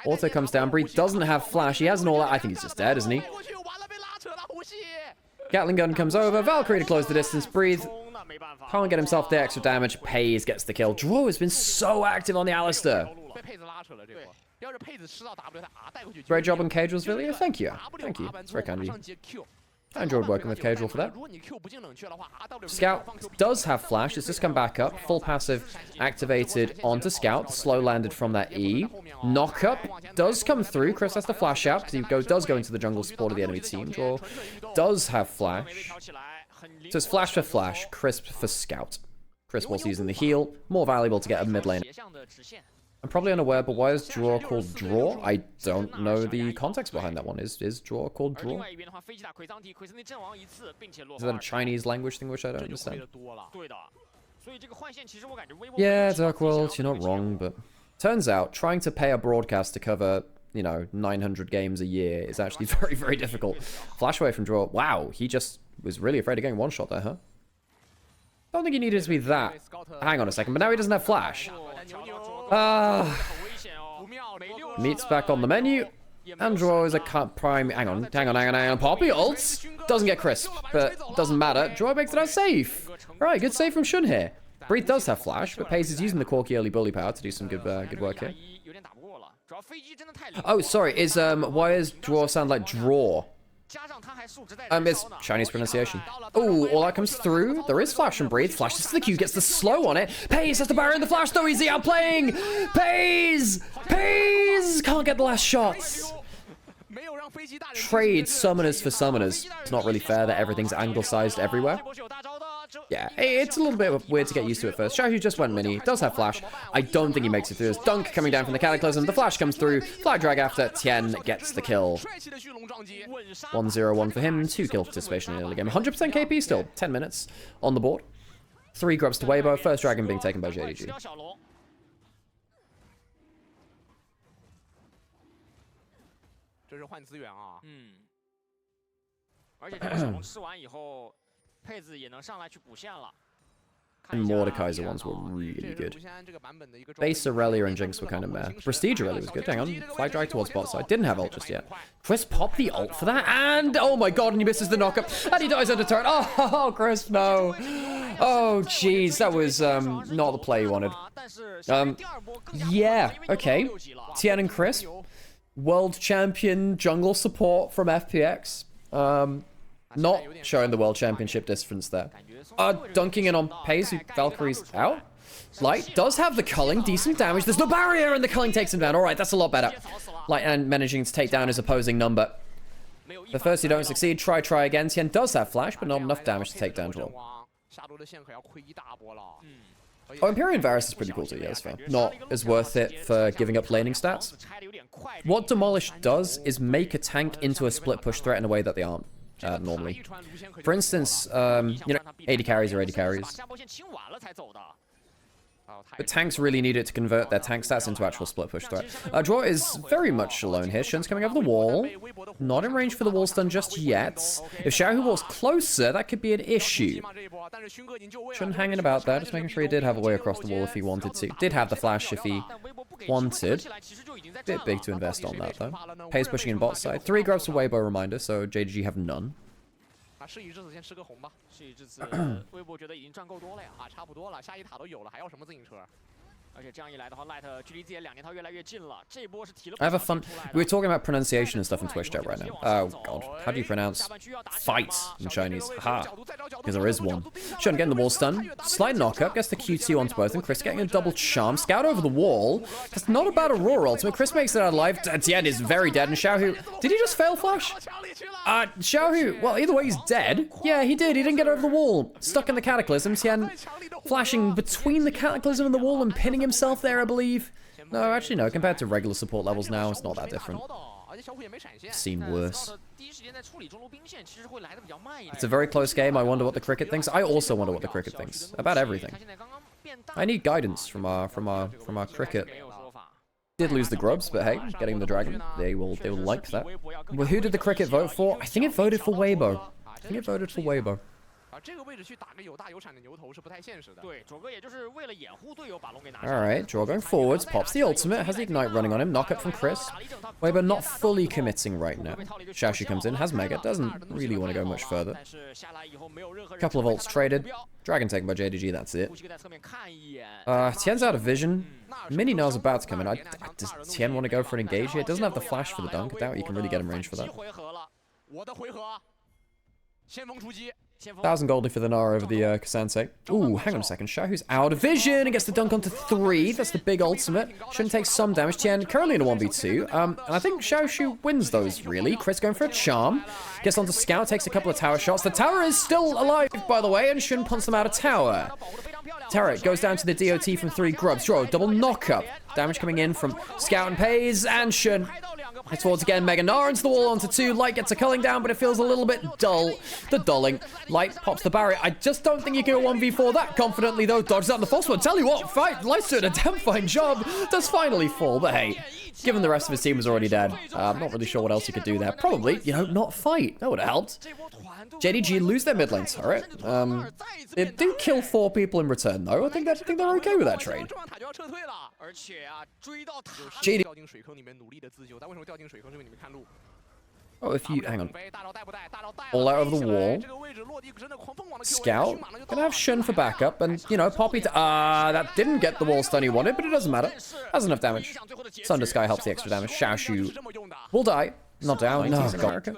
Auto comes down. Breathe doesn't have flash. He has an all out. I think he's just dead, isn't he? Gatling gun comes over. Valkyrie to close the distance. Breathe. Can't get himself the extra damage. Pays gets the kill. Draw has been so active on the Alistair. Great job on Casual's video. Thank you. Thank you. It's very kind of you. I enjoyed working with Casual for that. Scout does have flash. It's just come back up. Full passive activated onto Scout. Slow landed from that E. Knock up does come through. Chris has to flash out because he does go into the jungle support of the enemy team. Draw does have flash. So it's flash for flash, crisp for Scout. Crisp whilst using the heal. More valuable to get a mid lane. I'm probably unaware, but why is draw called draw? I don't know the context behind that one. Is draw called draw? Is that a Chinese language thing which I don't understand? Yeah, Dark World, you're not wrong, but... Turns out, trying to pay a broadcast to cover, you know, 900 games a year is actually very, very difficult. Flash away from draw. Wow, he just was really afraid of getting one shot there, huh? Don't think he needed to be that. Hang on a second, but now he doesn't have flash. Meat's back on the menu. And draw is a prime. Hang on. Poppy ults. Doesn't get crisp, but doesn't matter. Draw makes it out safe. Right, good save from Shun here. Breathe does have flash, but Pace is using the Corky early bully power to do some good work here. Oh, sorry. Why does draw sound like draw? It's Chinese pronunciation. Oh, all that comes through. There is flash and breathe. Flashes to the Q, gets the slow on it. Pays has to barrier in the flash, though. He's outplaying. Pays can't get the last shots. Trade summoners for summoners. It's not really fair that everything's anglicized everywhere. Yeah, it's a little bit weird to get used to at first. Xiaohu just went mini, does have flash. I don't think he makes it through. There's Dunk coming down from the Cataclysm. The flash comes through. Flag drag after. Tien gets the kill. 1-0-1 for him. 2 kill participation in the early game. 100% KP still. 10 minutes on the board. 3 grubs to Weibo. First dragon being taken by Gen.G. And Mordekaiser ones were really good. Base Aurelia and Jinx were kind of meh. Prestige Aurelia was good. Hang on. Flag drag towards bot side. Didn't have ult just yet. Chris popped the ult for that. And, oh my god, and he misses the knockup. And he dies under turret. Oh, Chris, no. Oh, jeez. That was not the play he wanted. Yeah, okay. Tien and Chris. World champion jungle support from FPX. Not showing the world championship difference there. Dunking in on Pays, who Valkyrie's out. Light does have the culling, decent damage. There's no barrier, and the culling takes him down. All right, that's a lot better. Light and managing to take down his opposing number. But first, you don't succeed. Try again. Tien does have flash, but not enough damage to take down Joel. Oh, Empyrean Varus is pretty cool too, yeah, that's fair. Not as worth it for giving up laning stats. What Demolish does is make a tank into a split push threat in a way that they aren't normally. For instance, you know, 80 carries are 80 carries. But tanks really need it to convert their tank stats into actual split push threat. Draw is very much alone here. Shun's coming over the wall. Not in range for the wall stun just yet. If Xiaohu was closer, that could be an issue. Shun hanging about there, just making sure he did have a way across the wall if he wanted to. Did have the flash if he wanted. Bit big to invest on that, though. Pays pushing in bot side. 3 grubs for Weibo reminder, so Gen.G have none. I have a fun... We're talking about pronunciation and stuff in Twitch chat right now. Oh, God. How do you pronounce fight in Chinese? Aha. Because there is one. Shun getting the wall stun. Slight knockup. Gets the Q2 onto both. And Chris getting a double charm. Scout over the wall. That's not a bad Aurora ultimate. Chris makes it out alive. Tien is very dead. And Xiaohu... Did he just fail flash? Xiaohu... Well, either way, he's dead. Yeah, he did. He didn't get over the wall. Stuck in the Cataclysm. Tien flashing between the Cataclysm and the wall and pinning himself there, I believe. No, actually no. Compared to regular support levels now, it's not that different. It's seen worse. It's a very close game. I wonder what the cricket thinks. I also wonder what the cricket thinks about everything. I need guidance from our cricket. Did lose the grubs, but hey, getting the dragon, they will like that. Well, who did the cricket vote for? I think it voted for Weibo. Alright, Draw going forwards, pops the ultimate, has the ignite running on him, knock up from Chris. Weber not fully committing right now. Xiaoxu comes in, has Mega, doesn't really want to go much further. Couple of ults traded. Dragon taken by Gen.G, that's it. Tien's out of vision. Mini Now's about to come in. Does Tien want to go for an engage here? Doesn't have the flash for the dunk. I doubt you can really get him range for that. 1,000 goldie for the Nara over the Kasante. Ooh, hang on a second. Xiaohu's out of vision and gets the dunk onto 3. That's the big ultimate. Shouldn't take some damage. Tien currently in a 1v2. And I think Xiaoxu wins those, really. Chris going for a charm. Gets onto Scout, takes a couple of tower shots. The tower is still alive, by the way, and Shun punts them out of tower. Turret goes down to the DOT from 3 grubs. Draw, double knock-up. Damage coming in from Scout and Pays, and Shun heads forwards again. Mega Nara into the wall onto 2. Light gets a culling down, but it feels a little bit dull. The dulling. Light pops the barrier. I just don't think you can 1v4 that confidently, though. Dodges out in the false one. Tell you what, Light's doing a damn fine job. Does finally fall, but hey, given the rest of his team was already dead, I'm not really sure what else he could do there. Probably, you know, not fight. That would have helped. Gen.G lose their mid lane turret. They do kill 4 people in return, though. I think they're okay with that trade. Oh, if you... hang on. All out of the wall. Scout. Gonna have Shun for backup, and, you know, Poppy to... that didn't get the wall stun he wanted, but it doesn't matter. Has enough damage. Thunder Sky helps the extra damage. Xiaoxu will die. Not down. No, God.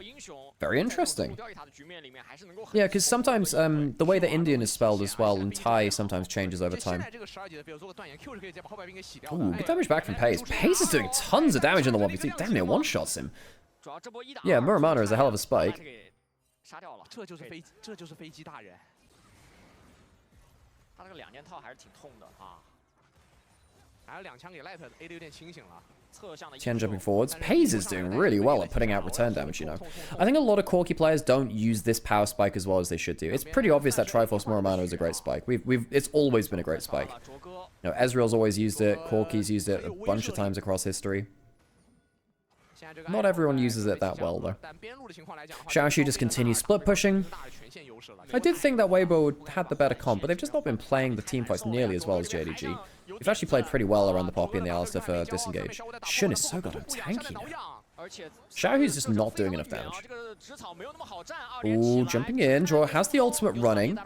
Very interesting. Yeah, because sometimes the way that Indian is spelled as well, and Thai sometimes changes over time. Ooh, good damage back from Pays. Pays is doing tons of damage in the 1v2. Damn near one-shots him. Yeah, Muramana is a hell of a spike. Tien jumping forwards. Pays is doing really well at putting out return damage, you know. I think a lot of Corki players don't use this power spike as well as they should do. It's pretty obvious that Triforce Muramana is a great spike. It's always been a great spike. You know, Ezreal's always used it. Corki's used it a bunch of times across history. Not everyone uses it that well, though. Xiaoxu just continues split pushing. I did think that Weibo had the better comp, but they've just not been playing the team fights nearly as well as Gen.G. We've actually played pretty well around the Poppy and the Alistar for disengage. Shun is so goddamn tanky now. Xiaohu's just not doing enough damage. Ooh, jumping in. Draw has the ultimate running.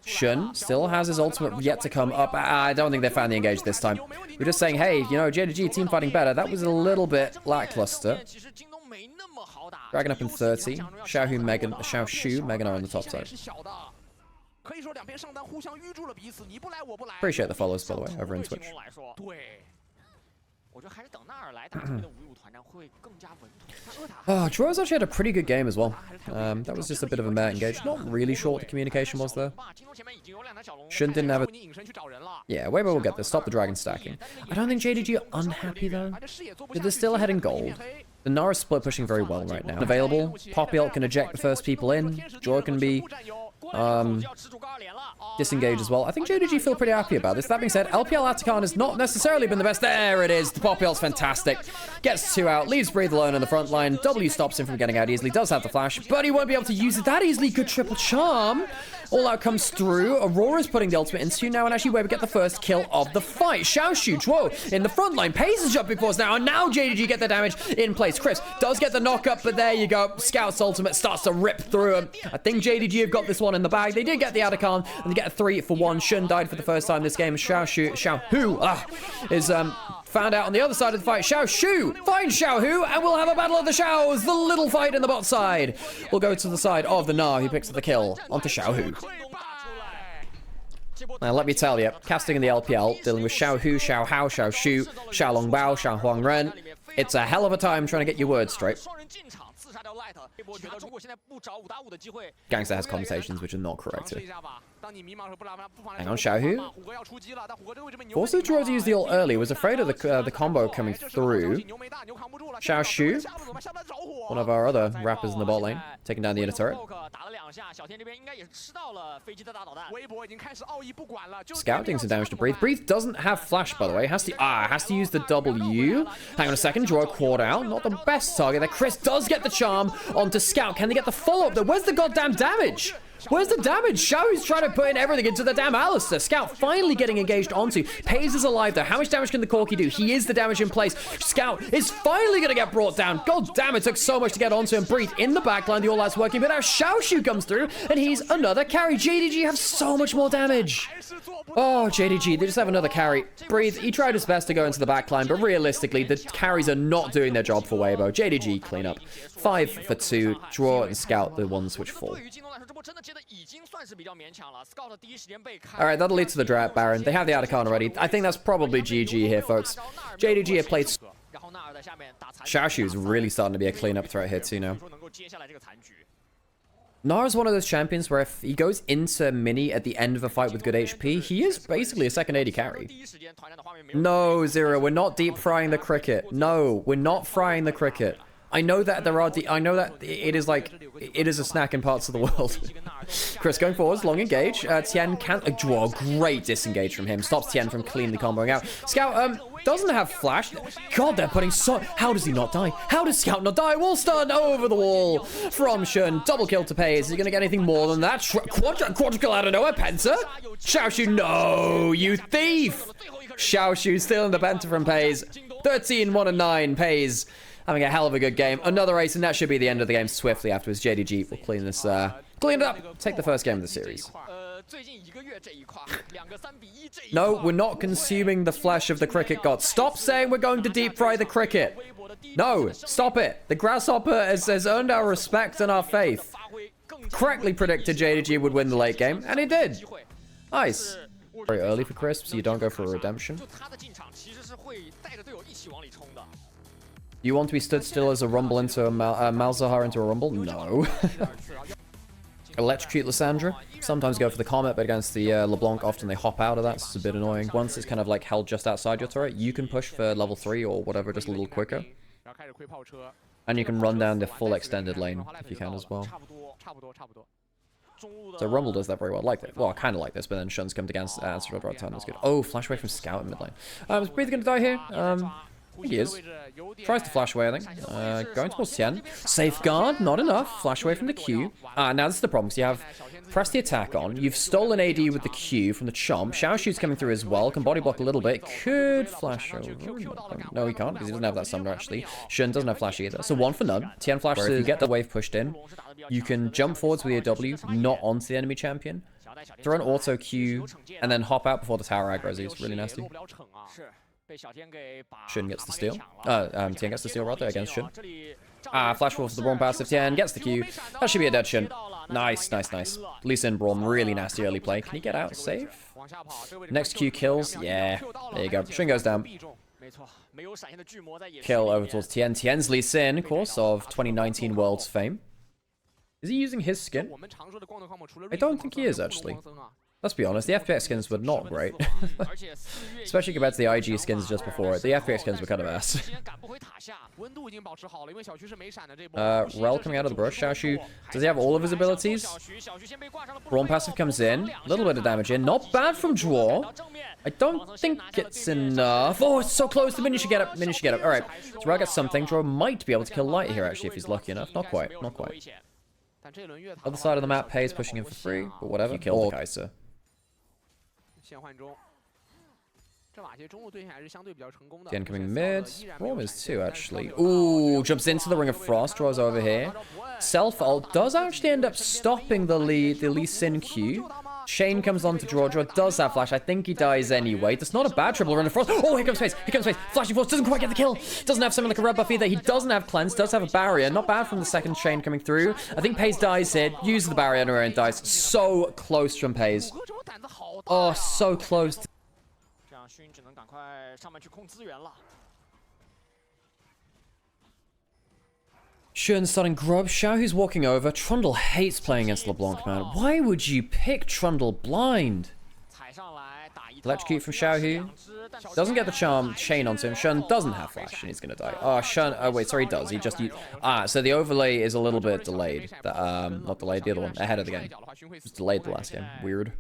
Shun still has his ultimate yet to come up. I don't think they found the engage this time. We're just saying, hey, you know, Gen.G team fighting better. That was a little bit lackluster. Dragon up in 30. Xiaoxu, Megan are on the top side. Appreciate the follows, by the way, over in Twitch. Droz actually had a pretty good game as well. That was just a bit of a meh engage. Not really sure what the communication was there. Shun didn't have a... yeah, Weibo will get this. Stop the dragon stacking. I don't think Gen.G are unhappy though. They're still ahead in gold. The Nara's split pushing very well right now. Available. Poppy ult can eject the first people in. Draw can be... disengage as well. I think Gen.G feel pretty happy about this. That being said, LPL Atakan has not necessarily been the best. There it is. The Poppy ult's fantastic. Gets 2 out. Leaves Breathe alone in the front line. W stops him from getting out easily. Does have the flash, but he won't be able to use it that easily. Good triple charm. All out comes through. Aurora's putting the ultimate into now, and actually Weber get the first kill of the fight. Xiaoxu, Zhuo in the front line. Pays is jumping forwards now, and now Gen.G get the damage in place. Chris does get the knock-up, but there you go. Scout's ultimate starts to rip through him. I think Gen.G have got this one in the bag. They did get the Atakan, and they get a 3-for-1. Shun died for the first time this game. Xiaohu is found out on the other side of the fight. Xiaoxu finds Xiaohu, and we'll have a battle of the Xiaos. The little fight in the bot side. We'll go to the side of the Na, who picks up the kill onto Xiaohu. Now, let me tell you, casting in the LPL, dealing with Xiaohu, Xiaohao, Xiaoxu, Xiaolongbao, Xiaohuangren, it's a hell of a time trying to get your words straight. Gangster has conversations which are not correct here. Hang on, Xiaohu. Also, Draw to use the ult early. Was afraid of the combo coming through. Xiaoxu, one of our other rappers in the bot lane, taking down the inner turret. Scouting some damage to Breathe. Breathe doesn't have flash, by the way. Has to use the W. Hang on a second. Draw a quad out. Not the best target there. Chris does get the charm onto Scout. Can they get the follow-up though? Where's the goddamn damage? Where's the damage? Xiao's trying to put in everything into the damn Alistair. Scout finally getting engaged onto. Pays is alive though. How much damage can the Corki do? He is the damage in place. Scout is finally going to get brought down. God damn, it took so much to get onto him. Breathe in the backline. The all-out's working, but now Xiaoshu comes through, and he's another carry. JDG have so much more damage. Oh, JDG, they just have another carry. Breathe, he tried his best to go into the backline, but realistically, the carries are not doing their job for Weibo. JDG, clean up. 5 for 2. Draw and Scout, the ones which fall. Alright, that'll lead to the Drat Baron. They have the Atacon already. I think that's probably GG here, folks. JDG have played... Xiaoshu is really starting to be a cleanup threat here too now. Nara's one of those champions where if he goes into mini at the end of a fight with good HP, he is basically a second AD carry. No, Zero, we're not deep frying the cricket. No, we're not frying the cricket. I know that there are I know that it is like, it is a snack in parts of the world. Chris going forwards, long engage. Tien can't draw. Great disengage from him. Stops Tien from cleanly comboing out. Scout, doesn't have flash. God, they're putting so... How does he not die? How does Scout not die? Wall stun over the wall from Shun. Double kill to Pays. Is he going to get anything more than that? Quadruple out of nowhere. Penta? Xiaoshu, no, you thief! Xiaoshu still in the Penta from Pays. 13, 1 and 9. Pays having a hell of a good game. Another ace, and that should be the end of the game swiftly afterwards. JDG will clean this, clean it up. Take the first game of the series. No, we're not consuming the flesh of the cricket god. Stop saying we're going to deep fry the cricket. No, stop it. The grasshopper has earned our respect and our faith. Correctly predicted JDG would win the late game, and he did. Nice. Very early for Crisp, so you don't go for a redemption. You want to be stood still as a rumble into a Malzahar into a rumble? No. Electrocute Lysandra. Sometimes go for the Comet, but against the LeBlanc, often they hop out of that, so it's a bit annoying. Once it's kind of like held just outside your turret, you can push for level 3 or whatever, just a little quicker. And you can run down the full extended lane, if you can as well. So Rumble does that very well. Like that. Well, I kind of like this, but then Shun's come against answer at the right time. That's good. Oh, flash away from Scout in mid lane. Is Breathe going to die here? I think he is. Tries to flash away, I think. Going towards Tien. Safeguard, not enough. Flash away from the Q. Now this is the problem. So you have press the attack on. You've stolen AD with the Q from the Chomp. Xiaoshu's coming through as well. Can body block a little bit. Could flash over. No, he can't because he doesn't have that summoner actually. Shun doesn't have flash either. So 1 for none. Tien flashes. If you get the wave pushed in, you can jump forwards with your W, not onto the enemy champion. Throw an auto Q, and then hop out before the tower aggros. It's really nasty. Shun gets the steal. Tien gets the steal rather against Shun. Flash Wolf for the Braum passive. Tien gets the Q. That should be a dead Shun. Nice, nice, nice. Lee Sin Braum, really nasty early play. Can he get out safe? Next Q kills. Yeah, there you go. Shun goes down. Kill over towards Tien. Tien's Lee Sin, of course, of 2019 Worlds fame. Is he using his skin? I don't think he is, actually. Let's be honest, the FPX skins were not great. Especially compared to the IG skins just before it. The FPX skins were kind of ass. Rel coming out of the brush. Xiaoshu, does he have all of his abilities? Braum passive comes in. A little bit of damage in. Not bad from Draw. I don't think it's enough. Oh, it's so close. The minion should get up. Minion should get up. Alright. So Rel gets something. Draw might be able to kill Light here, actually, if he's lucky enough. Not quite. Not quite. Other side of the map, Pays pushing him for free. But whatever. He killed the Kaiser. Tien coming mid. Braum is too, actually. Ooh, jumps into the Ring of Frost. Draws over here. Self-ult does actually end up stopping the Lee Sin Q. Shane comes on to draw. Draw does have flash. I think he dies anyway. That's not a bad triple Ring of Frost. Oh, here comes Face. Here comes Face. Flashing Force doesn't quite get the kill. Doesn't have something like a red buff either. He doesn't have cleanse. Does have a barrier. Not bad from the second Shane coming through. I think Pays dies here. Uses the barrier anywhere and dies. So close from Pays. Oh, so close. Shun starting grub. Xiaohu's walking over. Trundle hates playing against LeBlanc, man. Why would you pick Trundle blind? Electrocute from Xiaohu. Doesn't get the charm chain onto him. Shun doesn't have flash and he's gonna die. Oh, Shun. Oh, wait, sorry, he does. He just... so the overlay is a little bit delayed. Not delayed, the other one. Ahead of the game. It was delayed the last game. Weird.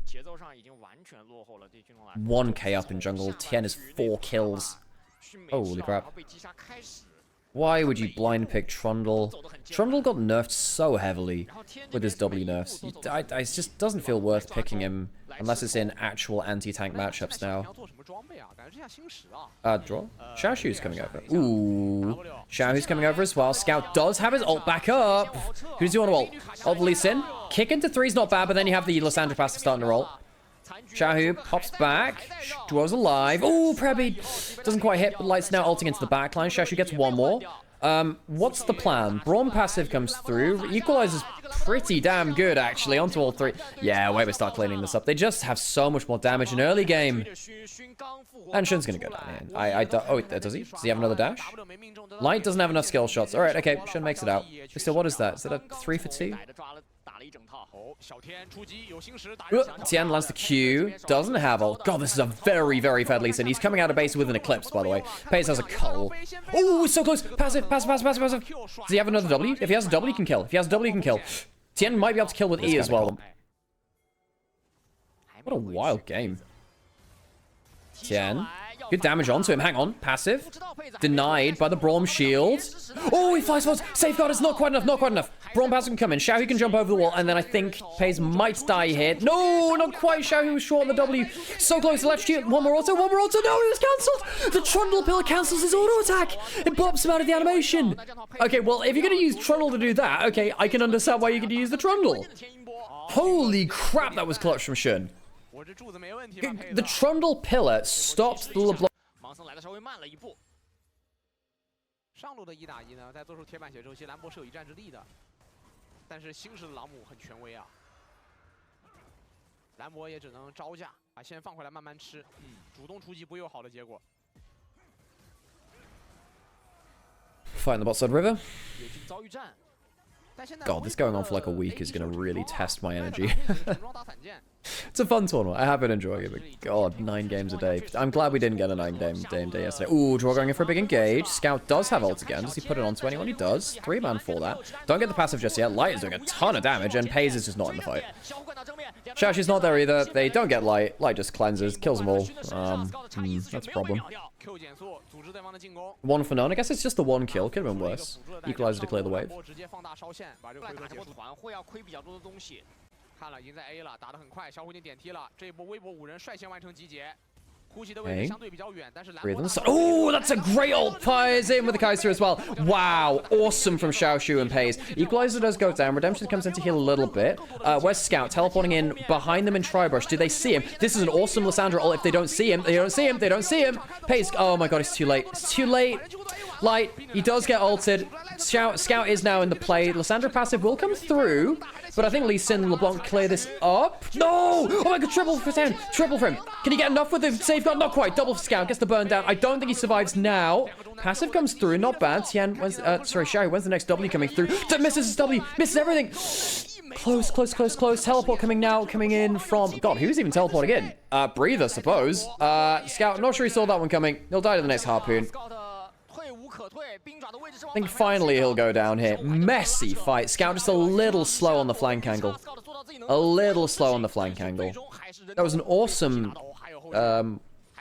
1k up in jungle. Tien is 4 kills. Holy crap. Why would you blind pick Trundle? Trundle got nerfed so heavily with his W nerfs. It just doesn't feel worth picking him unless it's in actual anti-tank matchups now. Draw? Xiaoshu's coming over. Ooh. Xiaohu's coming over as well. Scout does have his ult back up. Who does he want to ult? Ult Lee Sin. Kick into 3's not bad, but then you have the Lissandra passive starting to roll. Xiaohu pops back. Duo's alive. Ooh, Prebi doesn't quite hit, but Light's now ulting into the backline. Xiaoshu gets one more. What's the plan? Braum passive comes through. Equalizer's pretty damn good, actually, onto all 3. Yeah, wait, we start cleaning this up. They just have so much more damage in early game. And Shun's gonna go down here. Oh, does he? Does he have another dash? Light doesn't have enough skill shots. All right, okay, Shun makes it out. Still, what is that? Is that a 3 for 2? Tian lands the Q. Doesn't have ult. God, this is a very, very fed Lee Sin. He's coming out of base with an Eclipse, by the way. Pace has a cull. Oh, so close. Passive, passive, passive, passive, passive. Does he have another W? If he has a W, he can kill. If he has a W, he can kill. Tian might be able to kill with E as well. What a wild game. Tian. Good damage onto him. Hang on. Passive. Denied by the Braum shield. Oh, he flies forwards. Safeguard is not quite enough. Not quite enough. Braum passive can come in. Xiaohu can jump over the wall. And then I think Paze might die here. No, not quite. Xiaohu was short on the W. So close to left shield. One more auto. One more auto. No, he was cancelled. The Trundle pillar cancels his auto attack. It bops him out of the animation. Okay, well, if you're going to use Trundle to do that, okay, I can understand why you're going to use the Trundle. Holy crap, that was clutch from Shun. The Trundle pillar stopped the LeBlanc. 上路的1打1呢，在做出铁板血之后，其实兰博是有一战之力的，但是新式的朗姆很权威啊，兰博也只能招架，把线放回来慢慢吃，主动出击不会有好的结果。Fight in the bot side river. 也进遭遇战。 God, this going on for like a week is going to really test my energy. It's a fun tournament. I have been enjoying it, but God, 9 games a day. I'm glad we didn't get a 9-game day yesterday. Ooh, Draw going in for a big engage. Scout does have ult again. Does he put it onto anyone? He does. 3-man for that. Don't get the passive just yet. Light is doing a ton of damage, and Paze is just not in the fight. Xiaoshu's not there either. They don't get Light. Light just cleanses, kills them all. That's a problem. 1 for none. I guess it's just the 1 kill. Could have been worse. Equalizer to clear the wave. 看了，已经在 A 了，打得很快，小虎已经点踢了，这一波微博5人率先完成集结。呼吸的位置相对比较远，但是蓝博。Oh, that's a great ult. Pies in with the Kaiser as well. Wow, awesome from Xiaoshu and Paze. Equalizer does go down. Redemption comes in to heal a little bit. Where's Scout teleporting in behind them in Tribrush? Do they see him? This is an awesome Lissandra ult. If they don't see him, they don't see him. They don't see him. Paze. Oh my God, it's too late. It's too late. Light. He does get ulted. Scout is now in the play. Lissandra passive will come through. But I think Lee Sin and LeBlanc clear this up. No! Oh my God, triple for him. Triple for him. Can he get enough with the safeguard? Not quite. Double for Scout. Gets the burn down. I don't think he survives now. Passive comes through. Not bad. Tian, sorry, when's the next W coming through? Misses his W. Misses everything. Close, close, close, close. Teleport coming now. Coming in from... God, who's even teleporting in? Breather, suppose. Scout, not sure he saw that one coming. He'll die to the next Harpoon. I think finally he'll go down here. Messy fight. Scout just a little slow on the flank angle. A little slow on the flank angle. That was an awesome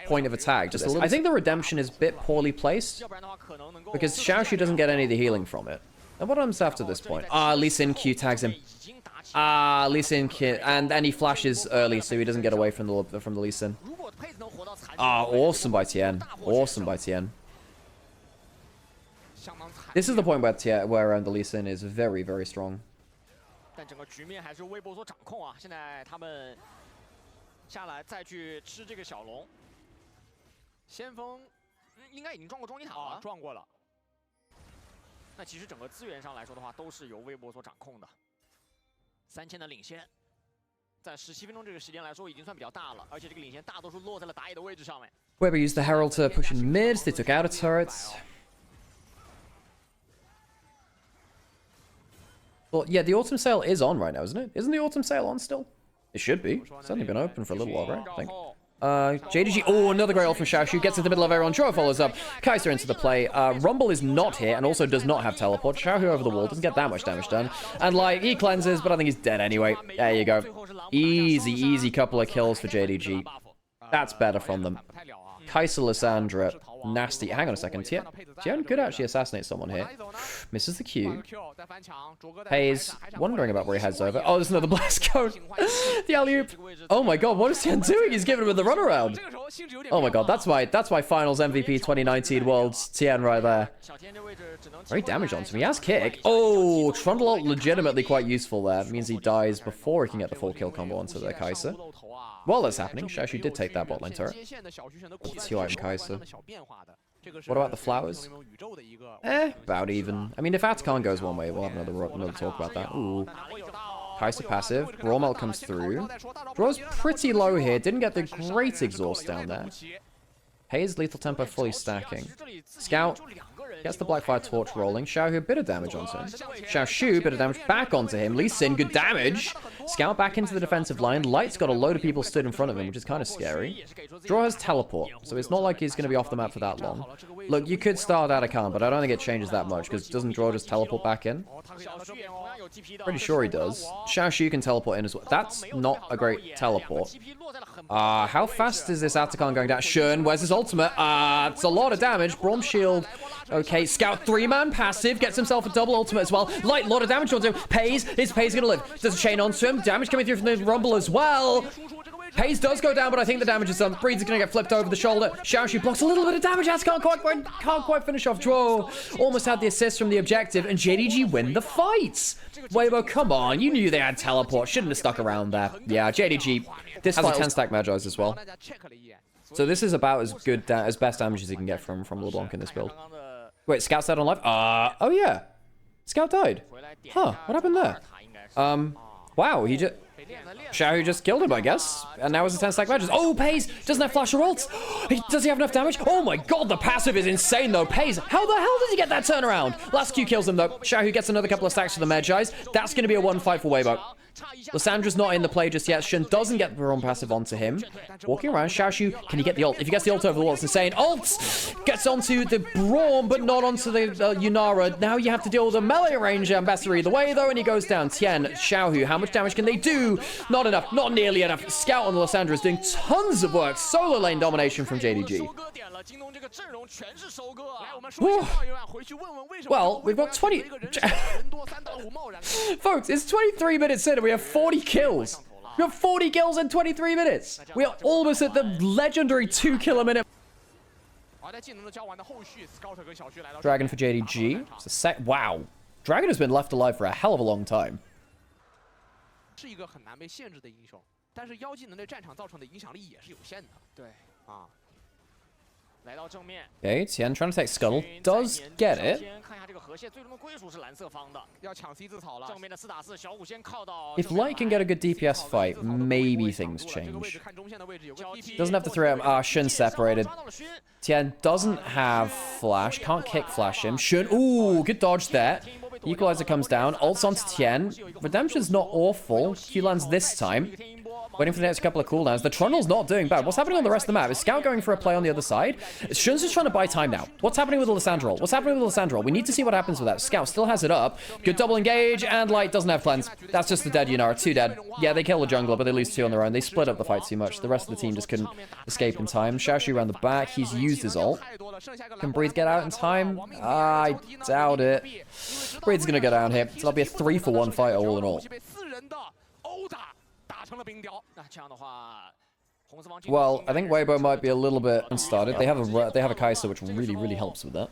point of attack. Just a little. I think the redemption is a bit poorly placed because Xiaoshu doesn't get any of the healing from it. And what happens after this point? Lee Sin Q tags him. Lee Sin Q, and he flashes early so he doesn't get away from the Lee Sin. Awesome by Tian. Awesome by Tian. This is the point where the Lee Sin is very, very strong. 但整个局面还是微博所掌控啊！现在他们下来再去吃这个小龙，先锋应该已经撞过中一塔了，撞过了。那其实整个资源上来说的话，都是由微博所掌控的。3000的领先，在17分钟这个时间来说，已经算比较大了，而且这个领先大多数落在了打野的位置上面。Weber used the Herald to push in mid. They took out a turret. Well, yeah, the autumn sale is on right now, isn't it? Isn't the autumn sale on still? It should be. It's only been open for a little while, right? I think. Gen.G. Oh, another great ult from Xiaoshu. Gets in the middle of everyone. Chovy follows up. Kaiser into the play. Rumble is not here and also does not have teleport. Xiaoshu over the wall. Doesn't get that much damage done. And, like, he cleanses, but I think he's dead anyway. There you go. Easy couple of kills for Gen.G. That's better from them. Kaiser Lissandra. nasty. Hang on a second. Tian could actually assassinate someone here. Misses the Q. Hayes wondering about where he heads over. Oh, there's another blast cone. The alley-oop. Oh my god, what is Tian doing? He's giving him the runaround. Oh my god, that's my finals MVP 2019 Worlds Tian right there. Very damaged onto him. He has kick. Oh, Trundle ult legitimately quite useful there. It means he dies before he can get the full kill combo onto the Kai'Sa. While that's happening, Xiaoxu did take that bot lane turret. 2-item Kai'Sa. What about the flowers? About even. I mean, if Atakan goes one way, we'll have another talk about that. Ooh. Kai'Sa passive. Roamel comes through. Draw's pretty low here. Didn't get the great exhaust down there. Hayes, lethal tempo fully stacking. Scout gets the Blackfire torch rolling. Xiaohu, a bit of damage onto him. Xiaoxu, bit of damage back onto him. Lee Sin, good damage. Scout back into the defensive line. Light's got a load of people stood in front of him, which is kind of scary. Draw has teleport, so it's not like he's going to be off the map for that long. Look, you could start Atakan, but I don't think it changes that much, because doesn't Draw just teleport back in? Pretty sure he does. Xiaoxu can teleport in as well. That's not a great teleport. How fast is this Atakan going down? Shun, where's his ultimate? It's a lot of damage. Braum shield. Okay, Scout 3-man passive. Gets himself a double ultimate as well. Light, lot of damage onto him. Pays. Is Pays going to live? Does a chain onto him? Damage coming through from the Rumble as well. Pays does go down, but I think the damage is done. Breeds is going to get flipped over the shoulder. Xiaoxu blocks a little bit of damage. Can't quite finish off Draw. Almost had the assist from the objective, and Gen.G win the fight. Weibo, come on. You knew they had teleport. Shouldn't have stuck around there. Yeah, Gen.G. This has a 10-stack Magi's as well. So this is about as good as best damage as you can get from LeBlanc in this build. Wait, Scout's dead on live? Oh yeah. Scout died. Huh, what happened there? Wow, Xiaohu just killed him, I guess. And now it's a 10-stack Magi's. Oh, Pays doesn't have flash or ult. Does he have enough damage? Oh my god, the passive is insane though. Pays, how the hell did he get that turnaround? Last Q kills him though. Xiaohu gets another couple of stacks for the Magi's. That's going to be a 1-fight for Weibo. Lyssandra's not in the play just yet. Shun doesn't get the wrong passive onto him. Walking around, Xiaoxu, can he get the ult? If he gets the ult over the wall, it's insane. Ult! Gets onto the Braum, but not onto the Yunara. Now you have to deal with a melee range Ambassador either way, though, and he goes down. Tian, Xiaohu, how much damage can they do? Not enough. Not nearly enough. Scout on the Lysandra is doing tons of work. Solo lane domination from Gen.G. Well, we've got 20... Folks, it's 23 minutes in and we have 40 kills. We have 40 kills in 23 minutes. We are almost at the legendary 2 kill a minute. Dragon for Gen.G. Wow. Dragon has been left alive for a hell of a long time. Okay, Tian trying to take Scuttle. Does get it. If Light can get a good DPS fight, maybe things change. Doesn't have the 3M. Shun separated. Tian doesn't have flash. Can't kick flash him. Shun. Ooh, good dodge there. Equalizer comes down. Ults onto Tian. Redemption's not awful. Q lands this time. Waiting for the next couple of cooldowns. The Trundle's not doing bad. What's happening on the rest of the map? Is Scout going for a play on the other side? Shun's just trying to buy time now. What's happening with the Lysandra ult? What's happening with the Lysandra ult? We need to see what happens with that. Scout still has it up. Good double engage, and Light doesn't have cleanse. That's just the dead Yunara. 2 dead. Yeah, they kill the jungler, but they lose 2 on their own. They split up the fight too much. The rest of the team just couldn't escape in time. Xiaoxu around the back. He's used his ult. Can Breeze get out in time? I doubt it. Breeze is going to go down here. So that'll be a 3-for-1 fight all in all. Well, I think Weibo might be a little bit unstarted. They have a Kai'Sa, which really helps with that.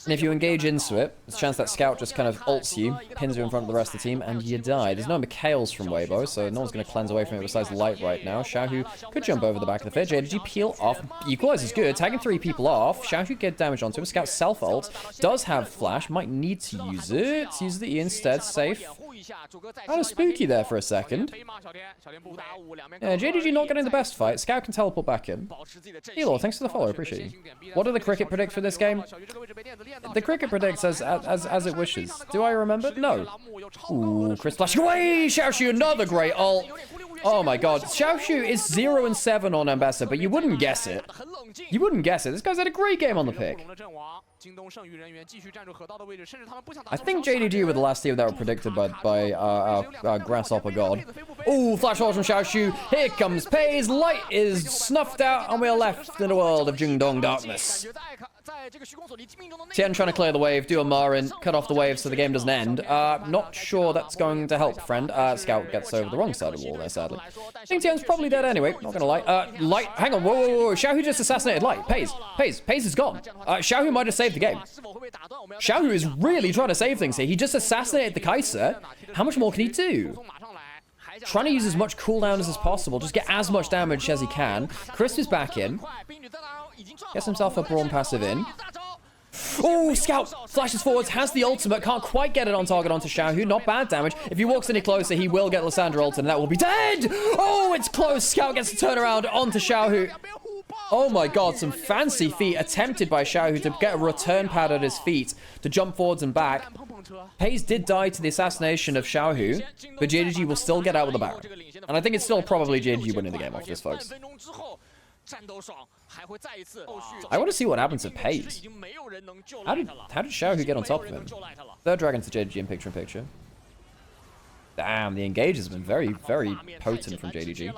And if you engage into it, there's a chance that Scout just kind of ults you, pins you in front of the rest of the team, and you die. There's no Mikhails from Weibo, so no one's going to cleanse away from it besides Light right now. Xiaohu could jump over the back of the fit. Gen.G peel off. Equalizer's good. Tagging 3 people off. Xiaohu get damage onto him. Scout self-ult. Does have flash. Might need to use it. Use the E instead. Safe. Kind of spooky there for a second. Yeah, Gen.G not getting the best fight. Scout can teleport back in. Elo, thanks for the follow. Appreciate you. What do the cricket predict for this game? The cricket predicts as it wishes. Do I remember? No. Ooh, Chris flashing away! Xiaoxu, another great ult. Oh my god. Xiaoxu is 0-7 on Ambassador, but you wouldn't guess it. You wouldn't guess it. This guy's had a great game on the pick. I think Gen.G were the last team that were predicted by Grasshopper God. Ooh, flash forward from Xiaoshu. Here comes Pays. Light is snuffed out, and we are left in a world of Jingdong darkness. Tian trying to clear the wave, do a Marin, cut off the wave so the game doesn't end. Not sure that's going to help, friend. Scout gets over the wrong side of the wall there, sadly. I think Tian's probably dead anyway, not gonna lie. Light, hang on, whoa. Xiaohu just assassinated Light. Pays is gone. Xiaohu might have saved the game. Xiaohu is really trying to save things here. He just assassinated the Kaiser. How much more can he do? Trying to use as much cooldowns as possible, just get as much damage as he can. Crisp is back in. Gets himself a Brawn passive in. Oh, Scout flashes forwards, has the ultimate, can't quite get it on target onto Xiaohu. Not bad damage. If he walks any closer, he will get Lissandra ult, and that will be dead! Oh, it's close. Scout gets to turn around onto Xiaohu. Oh my god, some fancy feet attempted by Xiaohu to get a return pad at his feet to jump forwards and back. Pays did die to the assassination of Xiaohu, but Gen.G will still get out with the Baron. And I think it's still probably Gen.G winning the game off this, folks. I want to see what happens to Pays. How did Xiaohu get on top of him? Third dragon to Gen.G in picture-in-picture. Damn, the engage has been very, very potent from Gen.G.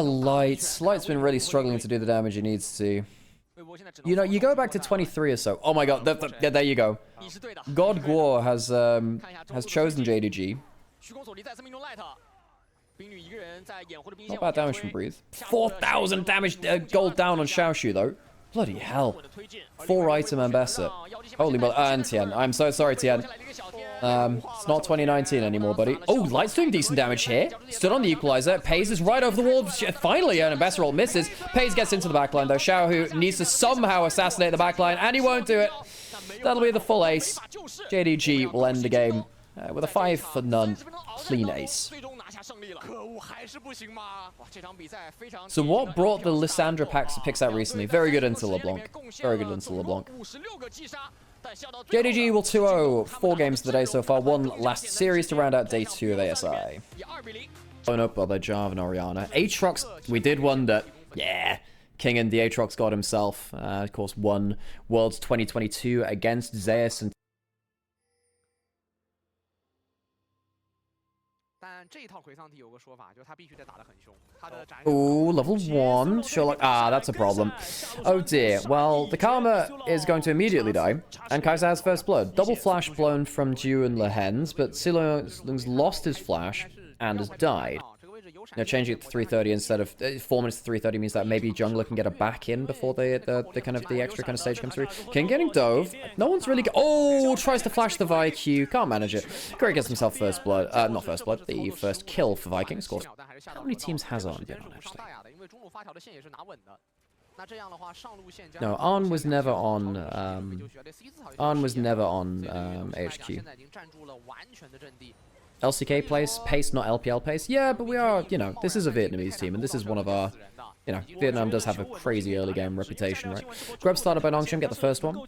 Light's been really struggling to do the damage he needs to. You know, you go back to 23 or so. Oh my god, there you go. God Guo has chosen Gen.G. Not bad damage from Breathe. 4,000 damage gold down on Xiaoshu though. Bloody hell. 4 item Ambassador. Holy mother. And Tian. I'm so sorry, Tian. It's not 2019 anymore, buddy. Oh, Light's doing decent damage here. Stood on the equalizer. Pays is right over the wall. Finally, an Ambassador ult misses. Pays gets into the backline, though. Xiaohu needs to somehow assassinate the backline, and he won't do it. That'll be the full ace. Gen.G will end the game with a 5-for-none clean ace. So what brought the Lissandra picks out recently? Very good into LeBlanc. Very good into LeBlanc. Gen.G will 2-0. 4 games of the day so far. 1 last series to round out day 2 of ASI. Blown up by Jarvan and Orianna. Aatrox, we did wonder. Yeah. King and the Aatrox god himself. Of course, won Worlds 2022 against Zeus and ooh, level 1. Sherlock. That's a problem. Oh dear. Well, the Karma is going to immediately die, and Kaiser has first blood. Double flash blown from Ju and Lehens, but Silong's lost his flash and has died. Now changing it to 3:30 instead of 4 minutes to 3:30 means that maybe jungler can get a back in before the extra kind of stage comes through. King getting dove. No one's really. Oh, tries to flash the Viq. Can't manage it. Great gets himself first blood. Not first blood. The first kill for Vikings. Of course. How many teams has Arn been on actually? No, Arn was never on. Arn was never on HQ. LCK place, pace, not LPL pace. Yeah, but we are, you know, this is a Vietnamese team, and this is one of our, you know, Vietnam does have a crazy early game reputation, right? Grub started by Nongshim, get the first one.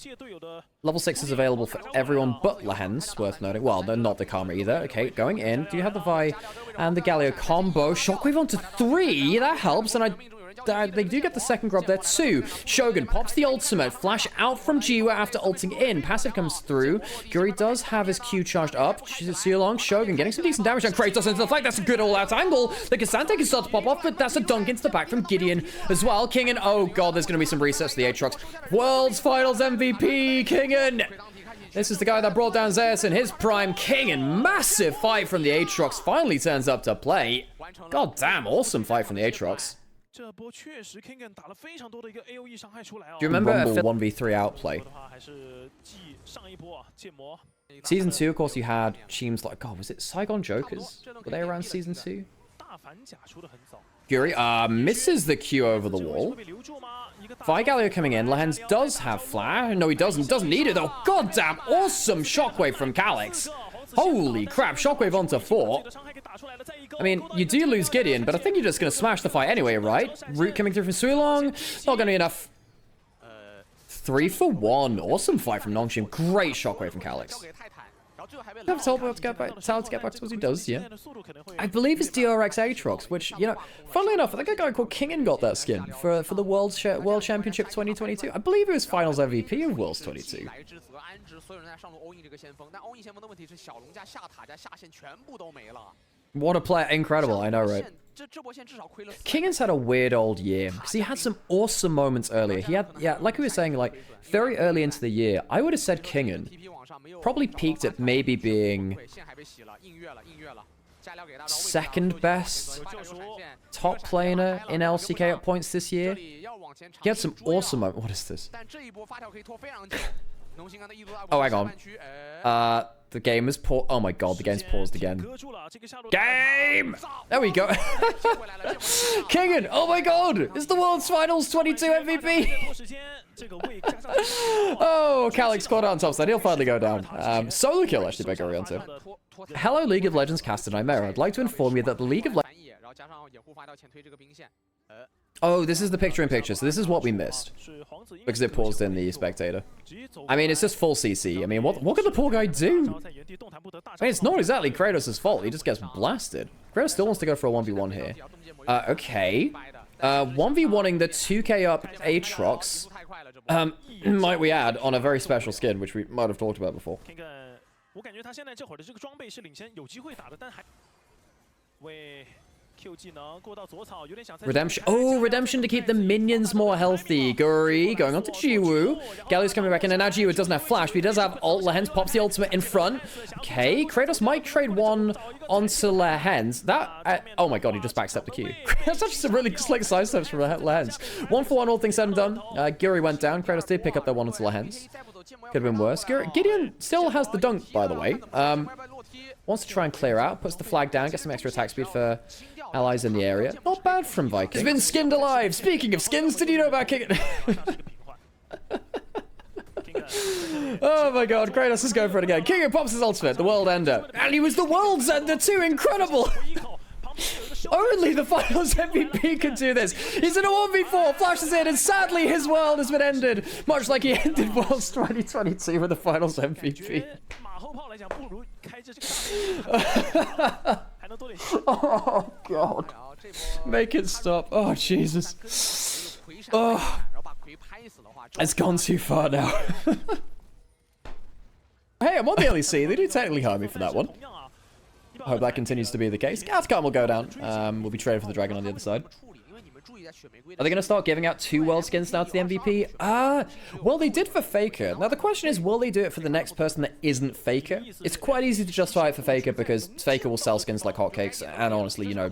Level 6 is available for everyone but Lehens, worth noting. Well, they're not the Karma either. Okay, going in. Do you have the Vi and the Galio combo? Shockwave onto 3, that helps, and they do get the second grub there too. Shogun pops the ultimate. Flash out from Jiwa after ulting in. Passive comes through. Guri does have his Q charged up. See along. Shogun getting some decent damage on Kratos into the flank. That's a good all-out angle. The Cassante can start to pop off, but that's a dunk into the back from Gideon as well. Kingen, oh god, there's going to be some resets to the Aatrox. World's Finals MVP, Kingen! This is the guy that brought down Zeus in his prime. Kingen, massive fight from the Aatrox. Finally turns up to play. God damn, awesome fight from the Aatrox. Do you remember a 1v3 outplay? Season 2, of course, you had teams like, God, was it Saigon Jokers? Were they around Season 2? Guri, misses the Q over the wall. Galio coming in. Lehens does have flash. No, he doesn't. Doesn't need it, though. God damn, awesome shockwave from Calyx. Holy crap, shockwave onto 4. I mean, you do lose Gideon, but I think you're just going to smash the fight anyway, right? Root coming through from Suilong. Not going to be enough. 3 for 1. Awesome fight from Nongshim. Great shockwave from Calyx. Have told to get back to what he does, yeah. I believe it's DRX Aatrox, which, you know, funnily enough, I think a guy called Kingen got that skin for the World Championship 2022. I believe it was Finals MVP of Worlds 22. What a player. Incredible, I know, right? Kingen's had a weird old year, because he had some awesome moments earlier. He had, yeah, like we were saying, like, very early into the year, I would have said Kingen probably peaked at maybe being second best top player in LCK at points this year. He had some awesome moments. What is this? Oh, hang on. The game is paused. Oh my god, the game's paused again. Game! There we go. Kingen! Oh my god! It's the World's Finals 22 MVP! Oh, Calyx caught out on top side. He'll finally go down. Solo kill, actually, by Gorianto. Hello, League of Legends caster Nightmare. I'd like to inform you that the League of Legends... Oh, this is the picture-in-picture, so this is what we missed. Because it paused in the spectator. I mean, it's just full CC. I mean, what can the poor guy do? I mean, it's not exactly Kratos' fault. He just gets blasted. Kratos still wants to go for a 1v1 here. Okay. 1v1ing the 2k up Aatrox. Might we add, on a very special skin, which we might have talked about before. Redemption. Oh, redemption to keep the minions more healthy. Guri going on to Jiwoo. Galio's coming back in, and now Jiwoo doesn't have flash, but he does have ult. Lehens pops the ultimate in front. Okay, Kratos might trade one onto Lehens. That, oh my god, he just backstepped the Q. That's actually some really slick side steps from Lehens. 1-for-1, all things said and done. Guri went down. Kratos did pick up that one onto Lehens. Could have been worse. Gideon still has the dunk, by the way. Wants to try and clear out. Puts the flag down. Gets some extra attack speed for allies in the area. Not bad from Viking. He's been skinned alive. Speaking of skins, did you know about King? Oh my god, Kratos is going for it again. King pops his ultimate, the world ender. And he was the world's ender too. Incredible. Only the Finals MVP can do this. He's in a 1v4, flashes in, and sadly his world has been ended. Much like he ended Worlds 2022 with the Finals MVP. Oh god. Make it stop. Oh Jesus. Oh. It's gone too far now. Hey, I'm on the LEC. They do technically hire me for that one. I hope that continues to be the case. Gascon will go down. We'll be traded for the dragon on the other side. Are they going to start giving out 2 world skins now to the MVP? Well, they did for Faker. Now, the question is, will they do it for the next person that isn't Faker? It's quite easy to justify it for Faker because Faker will sell skins like hotcakes. And honestly, you know,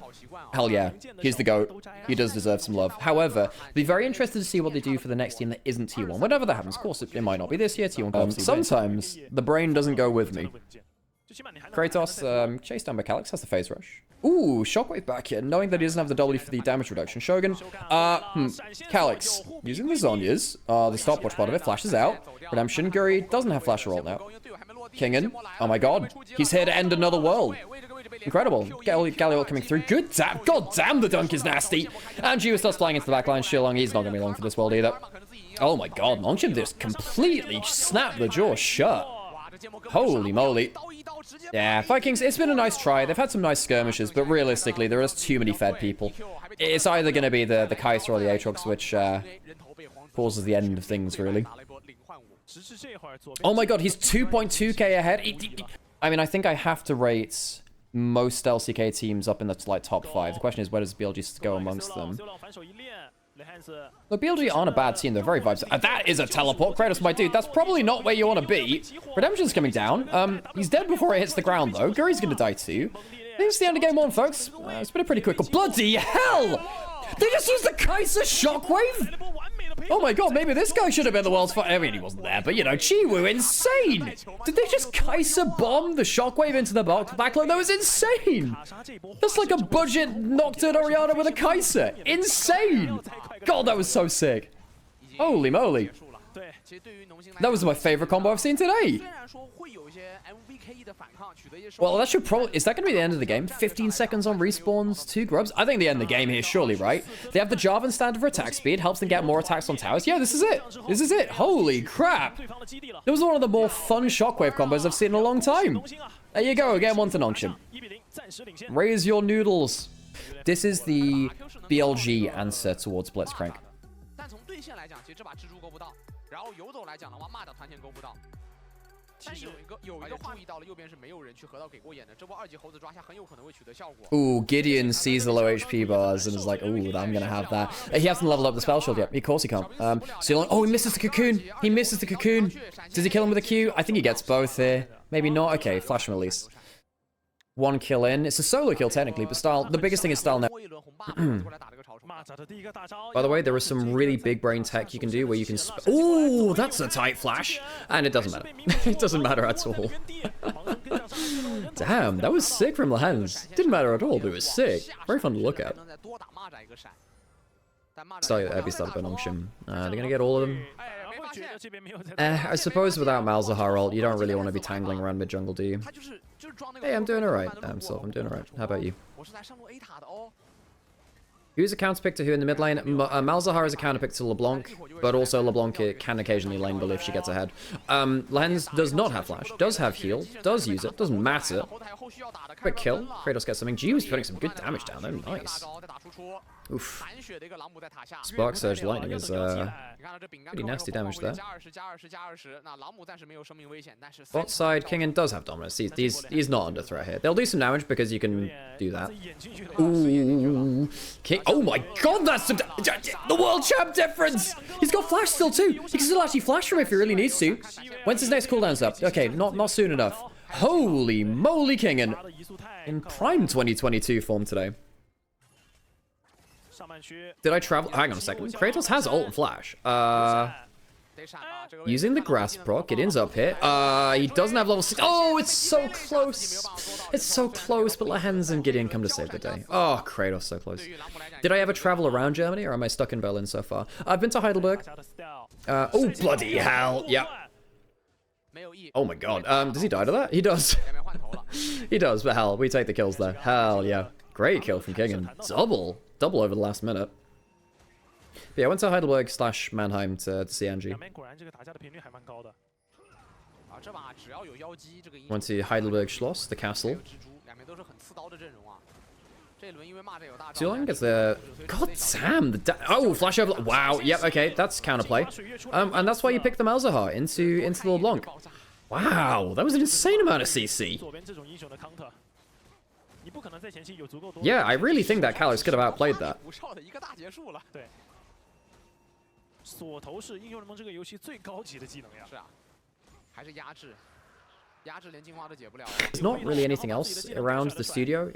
hell yeah, he's the GOAT. He does deserve some love. However, I'd be very interested to see what they do for the next team that isn't T1. Whenever that happens, of course, it might not be this year. T1 sometimes the brain doesn't go with me. Kratos, chased down by Calyx, has the phase rush. Ooh, Shockwave back here, knowing that he doesn't have the W for the damage reduction. Shogun, Calyx, using the Zhonya's, the stopwatch part of it, flashes out. Redemption, Guri doesn't have flash or ult now. Kingen, oh my god, he's here to end another world. Incredible. Galio coming through. Good damn, god damn, the dunk is nasty. And Jiwoo starts flying into the backline. Shillong, he's not going to be long for this world either. Oh my god, Longchin just completely snapped the jaw shut. Holy moly. Yeah, Vikings, it's been a nice try. They've had some nice skirmishes, but realistically, there are just too many fed people. It's either going to be the Kaiser or the Aatrox, which causes the end of things, really. Oh my god, he's 2.2k ahead. I mean, I think I have to rate most LCK teams up in the like top 5. The question is, where does BLG go amongst them? Look, BLG aren't a bad team. They're very vibes. That is a teleport. Kratos, my dude. That's probably not where you want to be. Redemption's coming down. He's dead before it hits the ground, though. Guri's going to die, too. I think it's the end of game 1, folks. It's been a pretty quick... Bloody hell! They just used the Kaiser Shockwave? Oh my god, maybe this guy should have been the world's fight. I mean, he wasn't there, but you know, Jiwoo, insane! Did they just Kaiser bomb the Shockwave into the backline? That was insane! That's like a budget Nocturne Orianna with a Kaiser. Insane! God, that was so sick. Holy moly. That was my favorite combo I've seen today. Well, that should probably... Is that going to be the end of the game? 15 seconds on respawns, 2 grubs? I think the end of the game here, surely, right? They have the Jarvan standard for attack speed, helps them get more attacks on towers. Yeah, this is it. This is it. Holy crap. It was one of the more fun shockwave combos I've seen in a long time. There you go, again, one to Nongshim. Raise your noodles. This is the BLG answer towards Blitzcrank. Ooh, Gideon sees the low HP bars and is like, ooh, I'm gonna have that. He hasn't leveled up the spell shield yet. Of course he can't. Oh, he misses the cocoon. He misses the cocoon. Does he kill him with a Q? I think he gets both here. Maybe not. Okay, flash him at least. 1 kill in. It's a solo kill technically, but style. The biggest thing is style now. By the way, there is some really big brain tech you can do where you can... Ooh, that's a tight flash. And it doesn't matter. It doesn't matter at all. Damn, that was sick from Lehens. Didn't matter at all, but it was sick. Very fun to look at. Start Abby started by Nongshim. They're gonna get all of them. I suppose without Malzahar ult, you don't really want to be tangling around mid-jungle, do you? Hey, I'm doing alright. I'm doing alright. How about you? Who's a counterpick to who in the mid lane? Malzahar is a counterpick to LeBlanc, but also LeBlanc can occasionally lane bull if she gets ahead. Lens does not have flash, does have heal, does use it, doesn't matter. Quick kill. Kratos gets something. G was putting some good damage down there. Nice. Oof. Spark Surge Lightning is pretty nasty damage there. Bot side, Kingen does have dominance. He's not under threat here. They'll do some damage because you can do that. Ooh. King. Oh my god, that's the world champ difference! He's got flash still too. He can still actually flash from if he really needs to. When's his next cooldown's up? Okay, not soon enough. Holy moly, Kingen. In prime 2022 form today. Did I travel? Hang on a second. Kratos has ult and flash. Using the grass proc, Gideon's up here. He doesn't have level 6. Oh, it's so close. It's so close, but Lehens and Gideon come to save the day. Oh, Kratos, so close. Did I ever travel around Germany, or am I stuck in Berlin so far? I've been to Heidelberg. Oh, bloody hell. Yep. Oh my god. Does he die to that? He does. He does, but hell, we take the kills there. Hell yeah. Great kill from Kingen. Double over the last minute. But yeah, I went to Heidelberg / Mannheim to see Gen.G. Went to Heidelberg Schloss, the castle. Zulong gets the... God damn! Oh, flash over... Wow, yep, okay, that's counterplay. And that's why you picked the Malzahar into the LeBlanc. Wow, that was an insane amount of CC. Yeah, I really think that Kalos could have outplayed that. There's not really anything else around the studio.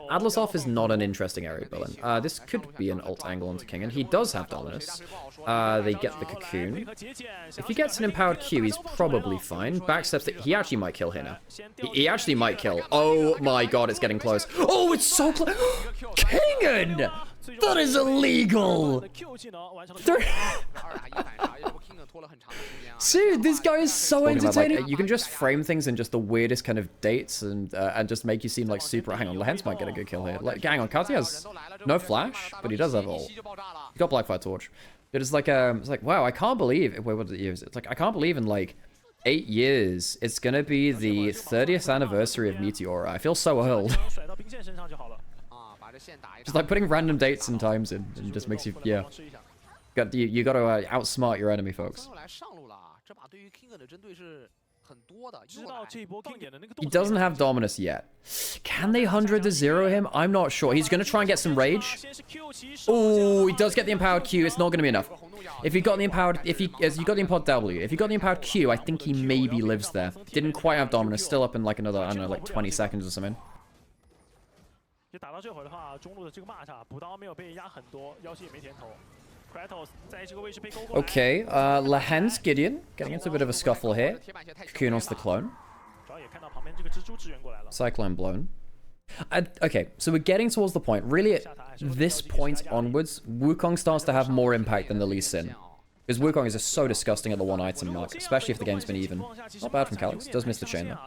Atlasov is not an interesting area, Berlin. This could be an ult angle onto King, and he does have dominance. They get the cocoon. If he gets an empowered Q, he's probably fine. Backsteps that he actually might kill here now. He actually might kill. Oh my god, it's getting close. Oh, it's so close. Kingen! That is illegal! Dude, this guy is so entertaining. Like, you can just frame things in just the weirdest kind of dates and just make you seem like super... Hang on, Lehens might get a good kill here. Like, hang on, Kati has no flash, but he does have ult. He's got Blackfire Torch. It's like, wow, I can't believe... Wait, what did it use? It's like, I can't believe in, like, 8 years, it's gonna be the 30th anniversary of Meteora. I feel so old. Just like putting random dates and times in, and just makes you, yeah. You gotta outsmart your enemy, folks. He doesn't have Dominus yet. Can they 100 to 0 him? I'm not sure. He's gonna try and get some rage. Oh, he does get the empowered Q. It's not gonna be enough. If he got the empowered, you got the empowered W. If he got the empowered Q, I think he maybe lives there. Didn't quite have Dominus. Still up in like another, I don't know, like 20 seconds or something. Okay, Lehens Gideon getting into a bit of a scuffle here. Cocoon onto the clone. Cyclone blown. Okay, so we're getting towards the point. Really, at this point onwards, Wukong starts to have more impact than the Lee Sin. Because Wukong is just so disgusting at the one item mark, especially if the game's been even. Not bad from Calyx. Does miss the chain though.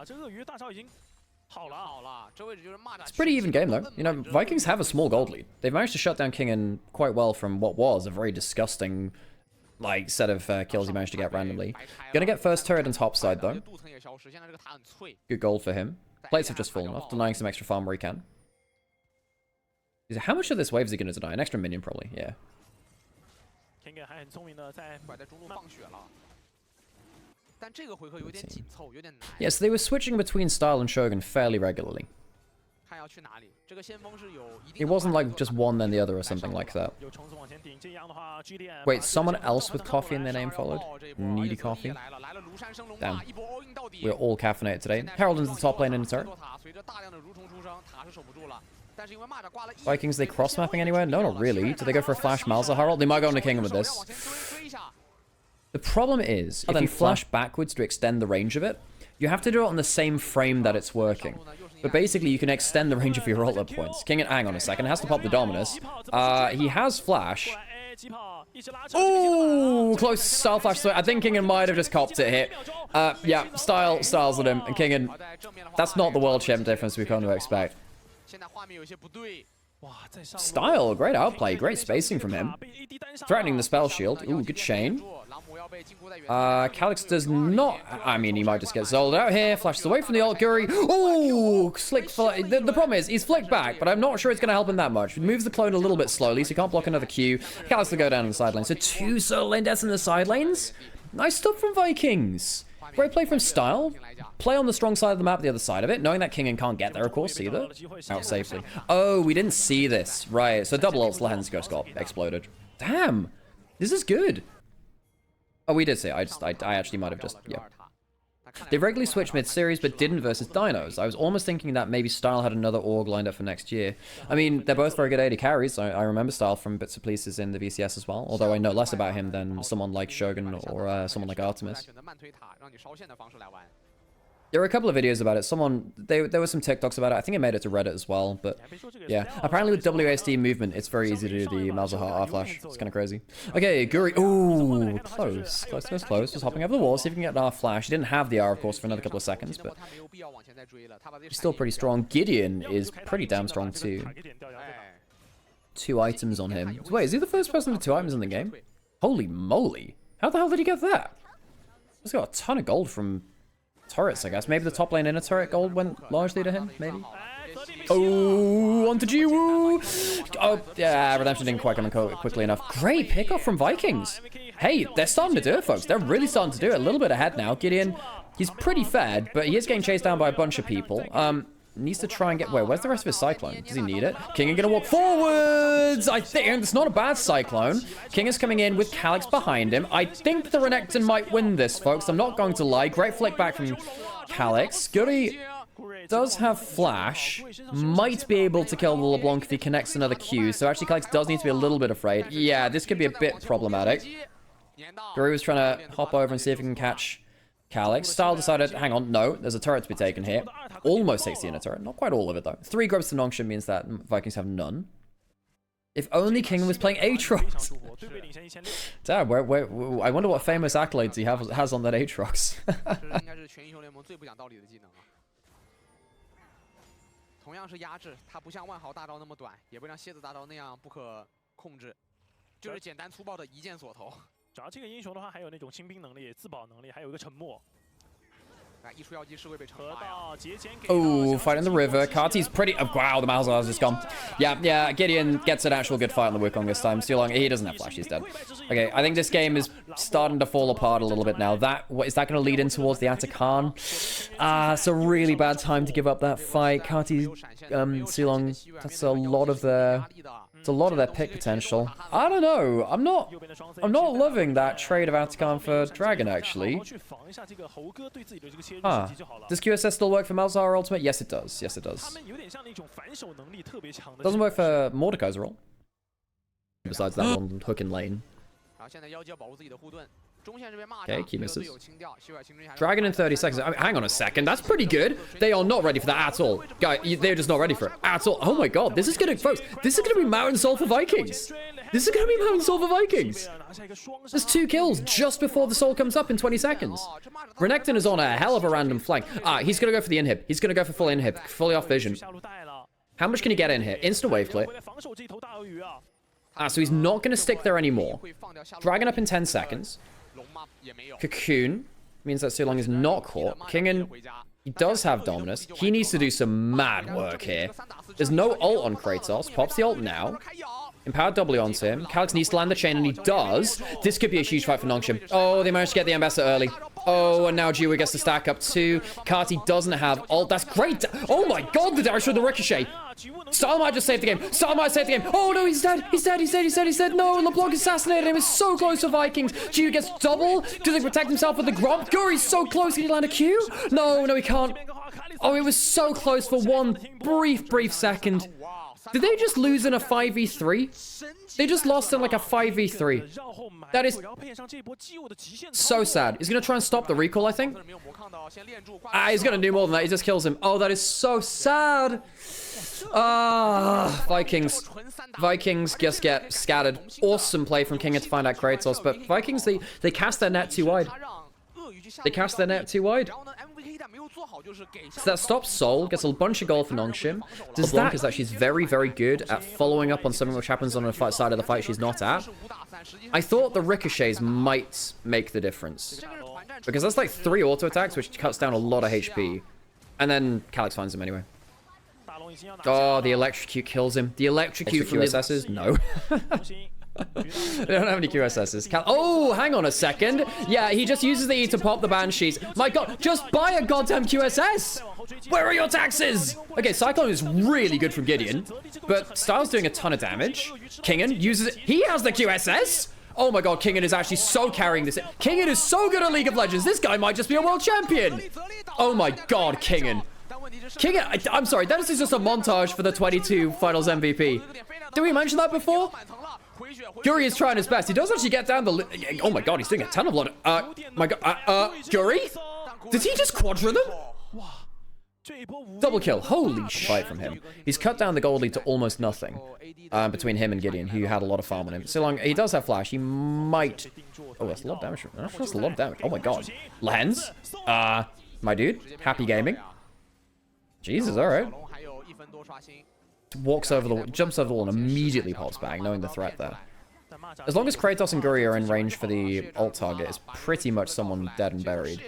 It's a pretty even game though. You know, Vikings have a small gold lead. They've managed to shut down Kingen quite well from what was a very disgusting, like, set of kills he managed to get randomly. Gonna get first turret and top side though. Good gold for him. Plates have just fallen off, denying some extra farm where he can. How much of this wave is he gonna deny? An extra minion probably, yeah. Yeah, so they were switching between Style and Shogun fairly regularly. It wasn't like just one then the other or something like that. Wait, someone else with coffee in their name followed? Needy coffee? Damn. We're all caffeinated today. Herald into the top lane in the turret. Vikings, they cross-mapping anywhere? No, not really. Do they go for a flash Malzahar Herald? They might go into Kingdom with this. The problem is, if you flash backwards to extend the range of it, you have to do it on the same frame that it's working. But basically, you can extend the range of your ult-up points. Hang on a second, has to pop the Dominus. He has flash. Ooh, close Style flash. So I think Kingen might have just copped it here. Yeah, Styles at him, and Kingen, that's not the world champ difference we've come to expect. Style, great outplay, great spacing from him. Threatening the spell shield. Ooh, good chain. Calyx does not... I mean, he might just get Zold out here. Flashes away from the ult Guri. Ooh, slick... The problem is, he's flicked back, but I'm not sure it's going to help him that much. He moves the clone a little bit slowly, so he can't block another Q. Calyx will go down in the side lane. So 2 solo lane deaths in the side lanes. Nice stuff from Vikings. Great play from Style. Play on the strong side of the map, the other side of it, knowing that Kingen can't get there, of course, either. Out safely. Oh, we didn't see this. Right, so double ults, Lehen's Ghost got exploded. Damn. This is good. Oh, we did see it. I actually might have just, yeah. They regularly switch mid-series, but didn't versus Dinos. I was almost thinking that maybe Style had another org lined up for next year. I mean, they're both very good AD carries. I remember Style from bits and pieces in the VCS as well, although I know less about him than someone like Shogun or someone like Artemis. There were a couple of videos about it. There were some TikToks about it. I think it made it to Reddit as well, but yeah. Apparently with WASD movement, it's very easy to do the Malzahar R-Flash. It's kind of crazy. Okay, Guri. Ooh, close. Close. Just hopping over the wall, see if we can get an R-Flash. He didn't have the R, of course, for another couple of seconds, but he's still pretty strong. Gideon is pretty damn strong, too. 2 items on him. Wait, is he the first person with 2 items in the game? Holy moly. How the hell did he get that? He's got a ton of gold from... turrets, I guess. Maybe the top lane inner turret gold went largely to him, maybe? Oh, onto Jiwoo! Oh, yeah, Redemption didn't quite come quickly enough. Great pickup from Vikings. Hey, they're starting to do it, folks. They're really starting to do it. A little bit ahead now. Gideon, he's pretty fed, but he is getting chased down by a bunch of people. Needs to try and get... Wait, where's the rest of his Cyclone? Does he need it? King is going to walk forwards! I think it's not a bad Cyclone. King is coming in with Calyx behind him. I think the Renekton might win this, folks. I'm not going to lie. Great flick back from Calyx. Guri does have Flash. Might be able to kill the LeBlanc if he connects another Q. So actually, Calyx does need to be a little bit afraid. Yeah, this could be a bit problematic. Guri was trying to hop over and see if he can catch... Calyx. Style decided, hang on, no, there's a turret to be taken here. Almost 60 in a turret. Not quite all of it, though. 3 grubs to Nongshan means that Vikings have none. If only King was playing Aatrox. Damn, I wonder what famous accolades he has on that Aatrox. Oh, fight in the river. Karti's pretty... Oh, wow, the Malzahar's just gone. Yeah, Gideon gets an actual good fight on the Wukong this time. Sulong, he doesn't have Flash, he's dead. Okay, I think this game is starting to fall apart a little bit now. Is that going to lead in towards the Atakan? It's a really bad time to give up that fight. Karti, Sulong, that's a lot of their... It's a lot of their pick potential. I don't know. I'm not loving that trade of Atakan for Dragon, actually. Does QSS still work for Malzahar Ultimate? Yes, it does. Yes, it does. Doesn't work for Mordekaiser ult. Besides that one hook in lane. Okay, Q misses. Dragon in 30 seconds. I mean, hang on a second. That's pretty good. They are not ready for that at all. Guy, they're just not ready for it at all. Oh my god. This is going to, folks, this is going to be Mountain Soul for Vikings. This is going to be Mountain Soul for Vikings. There's 2 kills just before the soul comes up in 20 seconds. Renekton is on a hell of a random flank. He's going to go for the inhib. He's going to go for full inhib. Fully off vision. How much can he get in here? Instant wave clear. So he's not going to stick there anymore. Dragon up in 10 seconds. Cocoon means that Sulong is not caught. Kingen, he does have Dominus. He needs to do some mad work here. There's no ult on Kratos. Pops the ult now. Empowered W onto him. Calix needs to land the chain, and he does. This could be a huge fight for Nongshim. Oh, they managed to get the Ambassador early. Oh, and now Jiwa gets to stack up too. Kati doesn't have ult. That's great. Oh my god, the direction of the ricochet. Style might just save the game. Style might save the game. Oh no, he's dead. He's dead. He's dead. He's dead. He's dead. No, LeBlanc assassinated him. It's so close for Vikings. Jiwa gets double. Does he protect himself with the Gromp? Guri's so close. Can he land a Q? No, no, he can't. Oh, it was so close for one brief second. Did they just lose in a 5v3? They just lost in like a 5v3. That is so sad. He's going to try and stop the recall, I think. He's going to do more than that. He just kills him. Oh, that is so sad. Vikings. Vikings just get scattered. Awesome play from Kinga to find out Kratos. But Vikings, they cast their net too wide. They cast their net too wide. So that stops Soul, gets a bunch of gold for Nongshim. Does that is that she's very good at following up on something which happens on a side of the fight she's not at. I thought the ricochets might make the difference. Because that's like 3 auto attacks, which cuts down a lot of HP. And then Calix finds him anyway. Oh, the electrocute kills him. The electrocute from the SSs? No. They don't have any QSSs. Oh, hang on a second. Yeah, he just uses the E to pop the Banshees. My god, just buy a goddamn QSS! Where are your taxes? Okay, Cyclone is really good from Gideon, but Style's doing a ton of damage. Kingen uses it. He has the QSS! Oh my god, Kingen is actually so carrying this. Kingen is so good at League of Legends. This guy might just be a world champion. Oh my god, Kingen. Kingen, I'm sorry, that is just a montage for the 22 Finals MVP. Did we mention that before? Guri is trying his best. He does actually get down the... Oh my god, he's doing a ton of blood. My god, Guri? Did he just quadra them? Double kill. Holy shit from him. He's cut down the gold lead to almost nothing between him and Gideon, who had a lot of farm on him. So long, he does have flash. He might... Oh, that's a lot of damage. That's a lot of damage. Oh my god. Lens? My dude. Happy gaming. Jesus, alright. Walks over the... Jumps over the wall and immediately pops back, knowing the threat there. As long as Kratos and Guri are in range for the ult target, it's pretty much someone dead and buried.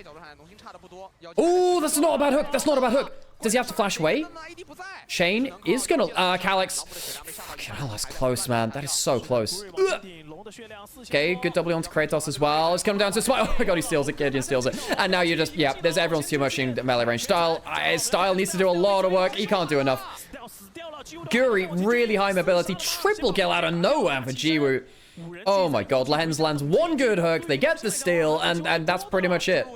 Oh, that's not a bad hook. That's not a bad hook. Does he have to flash away? Shane is gonna... Calix. Fucking hell, that's close, man. That is so close. Ugh. Okay, good W onto Kratos as well. It's coming down to Smite. Oh my god, he steals it. Gideon steals it. And now you're just... Yeah, there's everyone's too much in melee range. Style needs to do a lot of work. He can't do enough. Guri, really high mobility. Triple kill out of nowhere for Jiwoo. Oh my god, Lens lands one good hook, they get the steal, and that's pretty much it.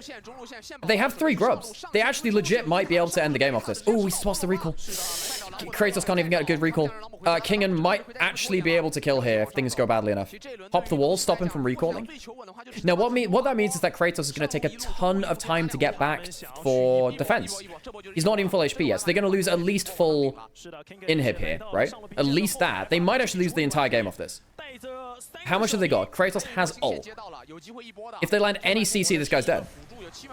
They have 3 grubs. They actually legit might be able to end the game off this. Oh, he swaps the recall. Kratos can't even get a good recall. Kingen might actually be able to kill here if things go badly enough. Hop the wall, stop him from recalling. Now, what that means is that Kratos is going to take a ton of time to get back for defense. He's not even full HP yet, so they're going to lose at least full inhib here, right? At least that. They might actually lose the entire game off this. How much have they got? Kratos has ult. If they land any CC, this guy's dead.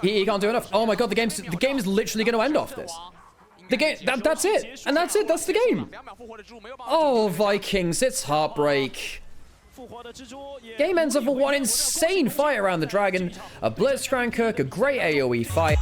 He can't do enough. Oh my god, the game is literally going to end off this. The game, that's it. And that's it. That's the game. Oh, Vikings, it's heartbreak. Game ends up with one insane fight around the dragon. A Blitzcrank Kirk, a great AoE fight.